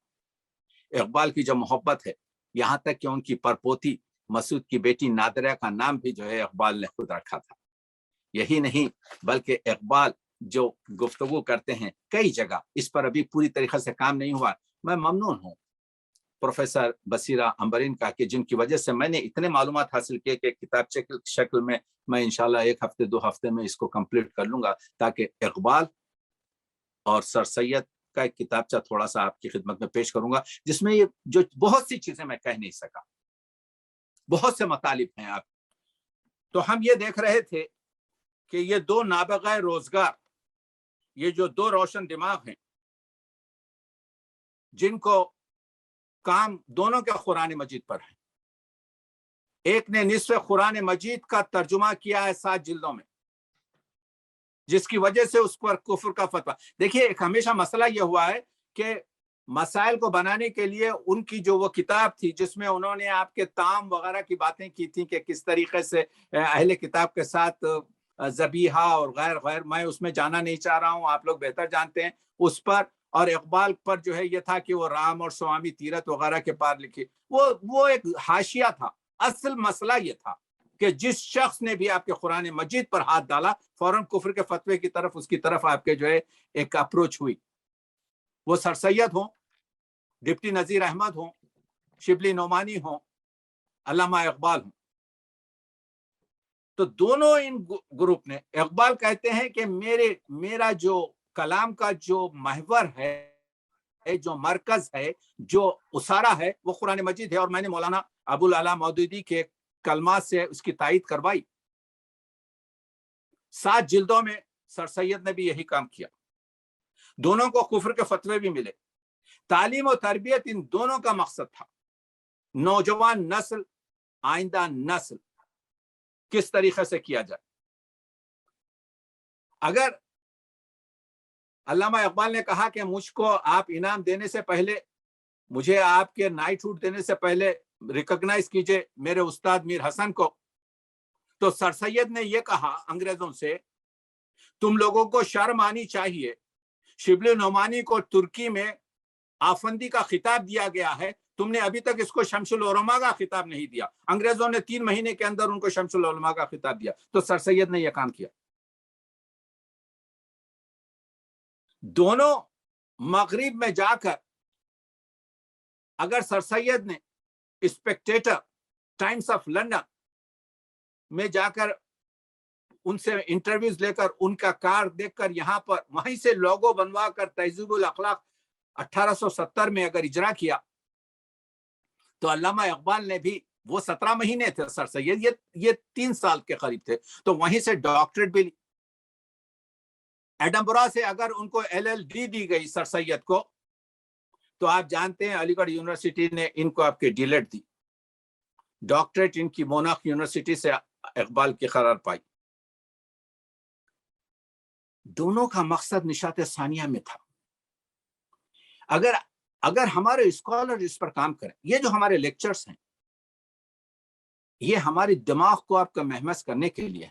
اقبال کی جو محبت ہے، یہاں تک کہ ان کی پرپوتی مسعود کی بیٹی نادرہ کا نام بھی جو ہے اقبال نے خود رکھا تھا۔ یہی نہیں بلکہ اقبال جو گفتگو کرتے ہیں کئی جگہ، اس پر ابھی پوری طریقے سے کام نہیں ہوا۔ میں ممنون ہوں پروفیسر بصیرہ امبرین کا کہ جن کی وجہ سے میں نے اتنے معلومات حاصل کیے کہ کتاب شکل میں انشاءاللہ 1 ہفتے 2 ہفتے میں اس کو کمپلیٹ کر لوں گا، تاکہ اقبال اور سر سید کا ایک کتابچہ تھوڑا سا آپ کی خدمت میں پیش کروں گا، جس میں یہ جو بہت سی چیزیں میں کہہ نہیں سکا، بہت سے مطالب ہیں آپ۔ تو ہم یہ دیکھ رہے تھے کہ یہ 2 نابغہ روزگار، یہ جو 2 روشن دماغ ہیں، جن کو کام دونوں کے قرآن مجید پر ہے۔ ایک نے نصف قرآن مجید کا ترجمہ کیا ہے 7 جلدوں میں، جس کی وجہ سے اس پر کفر کا فتویٰ۔ دیکھیے ایک ہمیشہ مسئلہ یہ ہوا ہے کہ مسائل کو بنانے کے لیے ان کی جو وہ کتاب تھی جس میں انہوں نے آپ کے طعام وغیرہ کی باتیں کی تھیں کہ کس طریقے سے اہل کتاب کے ساتھ ذبیحہ اور غیر میں اس میں جانا نہیں چاہ رہا ہوں، آپ لوگ بہتر جانتے ہیں اس پر۔ اور اقبال پر جو ہے یہ تھا کہ وہ رام اور سوامی تیرتھ وغیرہ کے پار لکھی، وہ ایک حاشیہ تھا۔ اصل مسئلہ یہ تھا کہ جس شخص نے بھی آپ کے قرآن مجید پر ہاتھ ڈالا فوراً کفر کے فتوے کی طرف اس کی طرف آپ کے جو ہے ایک اپروچ ہوئی، وہ سر سید ہوں، ڈپٹی نذیر احمد ہوں، شبلی نعمانی ہوں، علامہ اقبال ہوں۔ تو دونوں ان گروپ نے، اقبال کہتے ہیں کہ میرا جو کلام کا جو محور ہے، جو مرکز ہے، جو اسارہ ہے، وہ قرآن مجید ہے، اور میں نے مولانا ابو العلا مودودی کے کلمات سے اس کی تائید کروائی۔ 7 جلدوں میں سر سید نے بھی یہی کام کیا، دونوں کو کفر کے فتوے بھی ملے۔ تعلیم و تربیت ان دونوں کا مقصد تھا، نوجوان نسل، آئندہ نسل کس طریقے سے کیا جائے۔ اگر علامہ اقبال نے کہا کہ مجھ کو آپ انعام دینے سے پہلے، مجھے آپ کے نائٹ ہوڈ دینے سے پہلے ریکگنائز کیجئے میرے استاد میر حسن کو، تو سر سید نے یہ کہا انگریزوں سے، تم لوگوں کو شرم آنی چاہیے، شبلی نعمانی کو ترکی میں آفندی کا خطاب دیا گیا ہے، تم نے ابھی تک اس کو شمس العلماء کا خطاب نہیں دیا۔ انگریزوں نے 3 مہینے کے اندر ان کو شمس العلماء کا خطاب دیا، تو سر سید نے یہ کام کیا۔ دونوں مغرب میں جا کر، اگر سر سید نے اسپیکٹیٹر، ٹائمز آف لندن میں جا کر ان سے انٹرویوز لے کر ان کا کار دیکھ کر یہاں پر وہیں سے لوگو بنوا کر تہذیب الاخلاق 1870 میں اگر اجرا کیا، تو علامہ اقبال نے بھی وہ 17 مہینے تھے سر سید، یہ 3 سال کے قریب تھے، تو وہیں سے ڈاکٹریٹ بھی لی۔ ایڈنبرا سے اگر ان کو LLD دی گئی سر سید کو، تو آپ جانتے ہیں علی گڑھ یونیورسٹی نے ان کو آپ کے ڈیلیٹ دی، ڈاکٹریٹ ان کی موناخ یونیورسٹی سے اقبال کی قرار پائی۔ دونوں کا مقصد نشاط ثانیہ میں تھا۔ اگر ہمارے اسکالر اس پر کام کریں، یہ جو ہمارے لیکچرز ہیں یہ ہماری دماغ کو آپ کا مہمس کرنے کے لیے،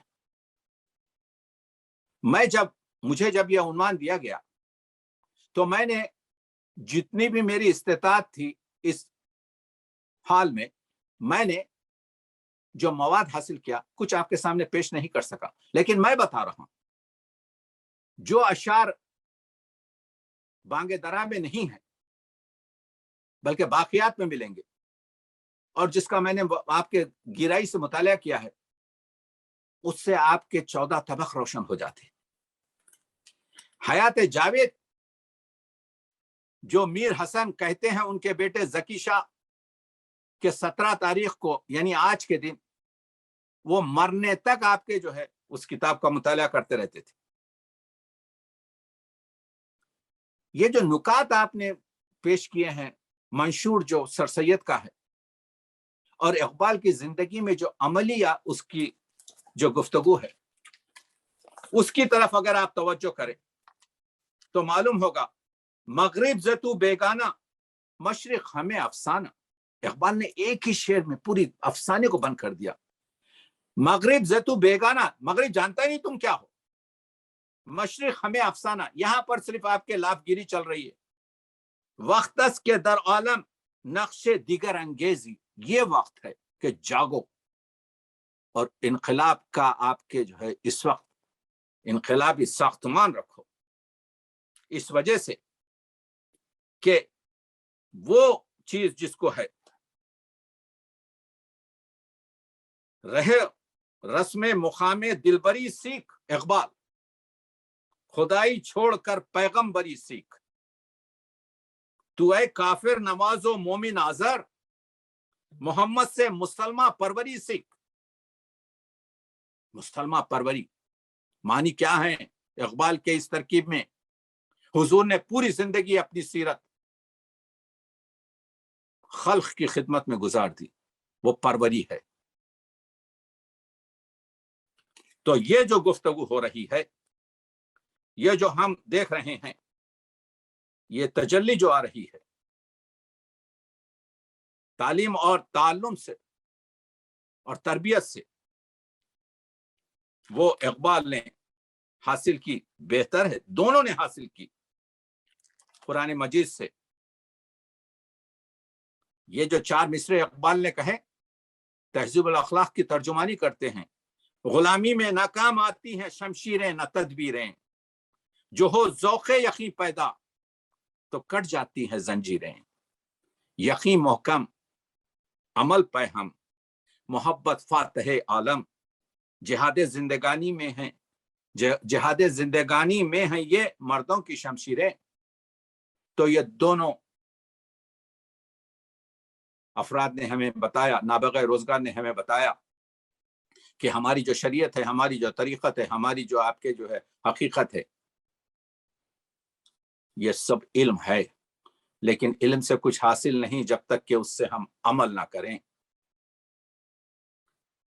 مجھے جب یہ عنوان دیا گیا تو میں نے جتنی بھی میری استطاعت تھی اس حال میں نے جو مواد حاصل کیا کچھ آپ کے سامنے پیش نہیں کر سکا، لیکن میں بتا رہا ہوں جو اشعار بانگ درا میں نہیں ہے بلکہ باقیات میں ملیں گے، اور جس کا میں نے آپ کے گہرائی سے مطالعہ کیا ہے، اس سے آپ کے 14 طبق روشن ہو جاتے ہیں۔ حیات جاوید جو میر حسن کہتے ہیں ان کے بیٹے ذکی شاہ کہ 17 تاریخ کو یعنی آج کے دن وہ مرنے تک آپ کے جو ہے اس کتاب کا مطالعہ کرتے رہتے تھے۔ یہ جو نکات آپ نے پیش کیے ہیں، منشور جو سر سید کا ہے اور اقبال کی زندگی میں جو عملیہ اس کی جو گفتگو ہے اس کی طرف اگر آپ توجہ کریں تو معلوم ہوگا مغرب ز تو بیگانہ مشرق ہمیں افسانہ۔ اقبال نے ایک ہی شعر میں پوری افسانے کو بند کر دیا۔ مغرب ز تو بیگانہ، مغرب جانتا نہیں تم کیا ہو، مشرق ہمیں افسانہ، یہاں پر صرف آپ کے لاف گیری چل رہی ہے۔ وقتس کے در عالم نقش دیگر انگیزی، یہ وقت ہے کہ جاگو اور انقلاب کا آپ کے جو ہے اس وقت انقلابی ساختمان رکھو، اس وجہ سے کہ وہ چیز جس کو ہے رہے رسم مقام دلبری سیکھ، اقبال خدائی چھوڑ کر پیغمبری سیکھ، تو اے کافر نواز و مومن آزر محمد سے مسلمہ پروری سیکھ۔ مسلمہ پروری معنی کیا ہے اقبال کے اس ترکیب میں؟ حضور نے پوری زندگی اپنی سیرت خلق کی خدمت میں گزار دی، وہ پروری ہے۔ تو یہ جو گفتگو ہو رہی ہے، یہ جو ہم دیکھ رہے ہیں، یہ تجلی جو آ رہی ہے تعلیم اور تعلم سے اور تربیت سے، وہ اقبال نے حاصل کی، بہتر ہے دونوں نے حاصل کی قرآن مجید سے۔ یہ جو 4 مصرے اقبال نے کہے تہذیب الاخلاق کی ترجمانی کرتے ہیں، غلامی میں ناکام آتی ہیں شمشیریں نہ تدبیریں، جو ہو ذوق یقین پیدا تو کٹ جاتی ہیں زنجیریں، یقین محکم عمل پہ ہم محبت فاتح عالم، جہاد زندگانی میں ہیں جہاد زندگانی میں ہیں یہ مردوں کی شمشیریں۔ تو یہ دونوں افراد نے ہمیں بتایا، نابغہ روزگار نے ہمیں بتایا کہ ہماری جو شریعت ہے، ہماری جو طریقت ہے، ہماری جو آپ کے جو ہے حقیقت ہے، یہ سب علم ہے، لیکن علم سے کچھ حاصل نہیں جب تک کہ اس سے ہم عمل نہ کریں،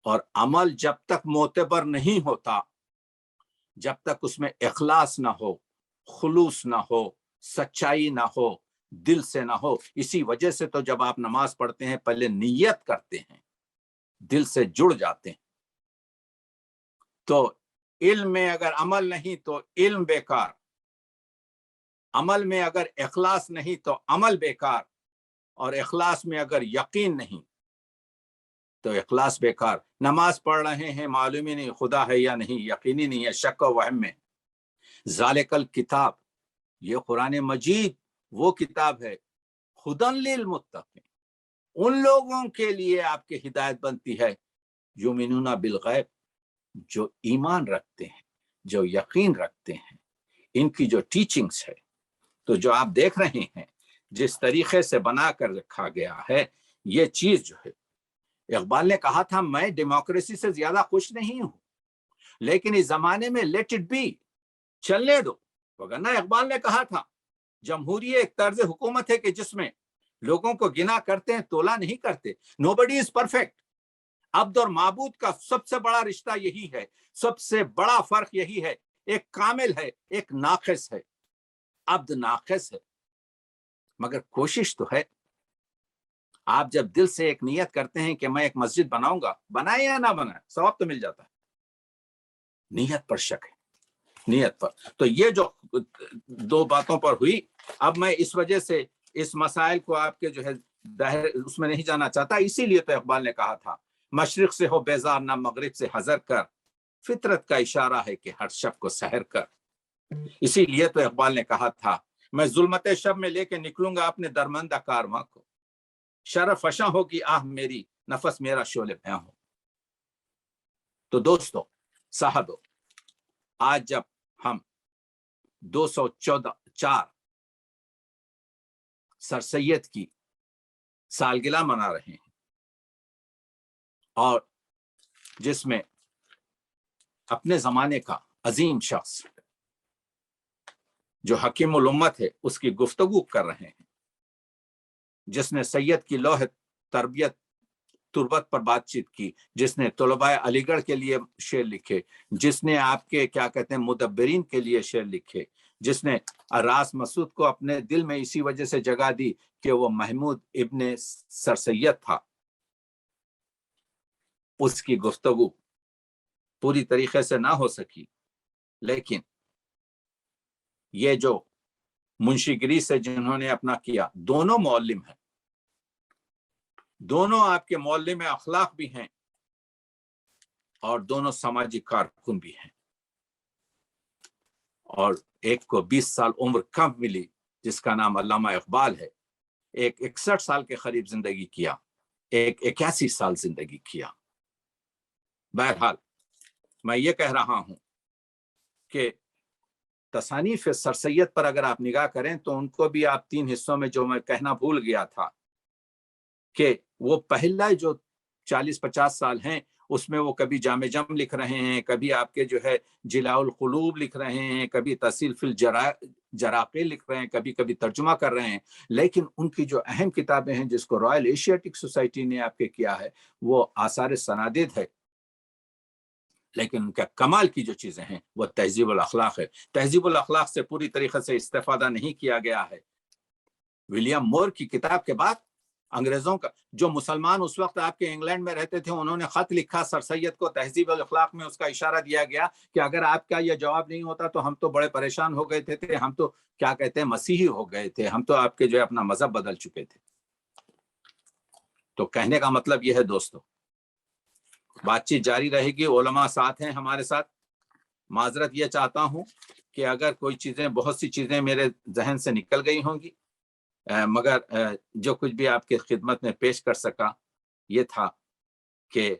اور عمل جب تک معتبر نہیں ہوتا، جب تک اس میں اخلاص نہ ہو، خلوص نہ ہو، سچائی نہ ہو، دل سے نہ ہو۔ اسی وجہ سے تو جب آپ نماز پڑھتے ہیں پہلے نیت کرتے ہیں، دل سے جڑ جاتے ہیں۔ تو علم میں اگر عمل نہیں تو علم بیکار، عمل میں اگر اخلاص نہیں تو عمل بیکار، اور اخلاص میں اگر یقین نہیں تو اخلاص بیکار۔ نماز پڑھ رہے ہیں، معلوم ہی نہیں خدا ہے یا نہیں، یقینی نہیں ہے، شک و وہم میں۔ ذالک الکتاب، یہ قرآن مجید وہ کتاب ہے ہدی للمتقین، ان لوگوں کے لیے آپ کی ہدایت بنتی ہے یؤمنون بالغیب، جو ایمان رکھتے ہیں، جو یقین رکھتے ہیں، ان کی جو ٹیچنگز ہے۔ تو جو آپ دیکھ رہے ہیں جس طریقے سے بنا کر رکھا گیا ہے، یہ چیز جو ہے اقبال نے کہا تھا میں ڈیموکریسی سے زیادہ خوش نہیں ہوں، لیکن اس زمانے میں لیٹ اٹ بی، چلنے دو. وگرنہ اقبال نے کہا تھا جمہوریہ ایک طرز حکومت ہے کہ جس میں لوگوں کو گنا کرتے ہیں، تولا نہیں کرتے. Nobody is perfect. عبد اور معبود کا سب سے بڑا رشتہ یہی ہے، سب سے بڑا فرق یہی ہے. ایک کامل ہے، ایک ناقص ہے. عبد ناقص ہے مگر کوشش تو ہے. آپ جب دل سے ایک نیت کرتے ہیں کہ میں ایک مسجد بناؤں گا، بنائے یا نہ بنائے ثواب تو مل جاتا ہے. نیت پر شک ہے، نیت پر. تو یہ جو دو باتوں پر ہوئی، اب میں اس وجہ سے اس مسائل کو آپ کے جو ہے اس میں نہیں جانا چاہتا. اسی لیے تو اقبال نے کہا تھا مشرق سے ہو بیزار نہ مغرب سے حذر کر، فطرت کا اشارہ ہے کہ ہر شب کو سحر کر. اسی لیے تو اقبال نے کہا تھا میں ظلمت شب میں لے کے نکلوں گا اپنے درمندہ کارواں کو، شرف فشاں ہوگی آہ میری، نفس میرا شعلے بھیاں ہو. تو دوستو، صاحبو، آج جب ہم 214 سر سید کی سالگرہ منا رہے ہیں، اور جس میں اپنے زمانے کا عظیم شخص جو حکیم الامت ہے اس کی گفتگو کر رہے ہیں، جس نے سید کی لوح تربیت تربت پر بات چیت کی، جس نے طلباء علی گڑھ کے لیے شعر لکھے، جس نے آپ کے کیا کہتے ہیں مدبرین کے لیے شعر لکھے، جس نے راس مسعود کو اپنے دل میں اسی وجہ سے جگہ دی کہ وہ محمود ابن سر سید تھا. اس کی گفتگو پوری طریقے سے نہ ہو سکی، لیکن یہ جو منشی گری سے جنہوں نے اپنا کیا، دونوں معلم ہیں، دونوں آپ کے معلم اخلاق بھی ہیں اور دونوں سماجی کارکن بھی ہیں. اور ایک کو 20 سال عمر کم ملی جس کا نام علامہ اقبال ہے، ایک 61 سال کے قریب زندگی کیا، ایک 81 سال زندگی کیا. بہرحال میں یہ کہہ رہا ہوں کہ تصانیف سر سید پر اگر آپ نگاہ کریں تو ان کو بھی آپ 3 حصوں میں، جو میں کہنا بھول گیا تھا کہ وہ پہلا جو 40-50 سال ہیں اس میں وہ کبھی جامع جم لکھ رہے ہیں، کبھی آپ کے جو ہے جلاء القلوب لکھ رہے ہیں، کبھی تحصیل فی الجراقی لکھ رہے ہیں، کبھی کبھی ترجمہ کر رہے ہیں. لیکن ان کی جو اہم کتابیں ہیں جس کو رائل ایشیاٹک سوسائٹی نے آپ کے کیا ہے وہ آثار سنادید ہے. لیکن ان کا کمال کی جو چیزیں ہیں وہ تہذیب الاخلاق ہے. تہذیب الاخلاق سے پوری طریقے سے استفادہ نہیں کیا گیا ہے. ولیم مور کی کتاب کے بعد انگریزوں کا جو مسلمان اس وقت آپ کے انگلینڈ میں رہتے تھے، انہوں نے خط لکھا سر سید کو. تہذیب الاخلاق میں اس کا اشارہ دیا گیا کہ اگر آپ کا یہ جواب نہیں ہوتا تو ہم تو بڑے پریشان ہو گئے تھے، ہم تو کیا کہتے ہیں مسیحی ہو گئے تھے، ہم تو آپ کے جو ہے اپنا مذہب بدل چکے تھے. تو کہنے کا مطلب یہ ہے دوستو، بات چیت جاری رہے گی، علماء ساتھ ہیں ہمارے ساتھ. معذرت یہ چاہتا ہوں کہ اگر کوئی چیزیں، بہت سی چیزیں میرے ذہن سے نکل گئی ہوں گی، مگر جو کچھ بھی آپ کی خدمت میں پیش کر سکا یہ تھا کہ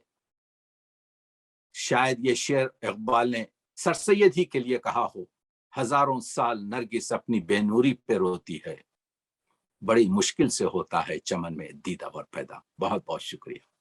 شاید یہ شعر اقبال نے سر سید ہی کے لیے کہا ہو، ہزاروں سال نرگس اپنی بے نوری پہ روتی ہے، بڑی مشکل سے ہوتا ہے چمن میں دیدہ ور پیدا. بہت بہت شکریہ.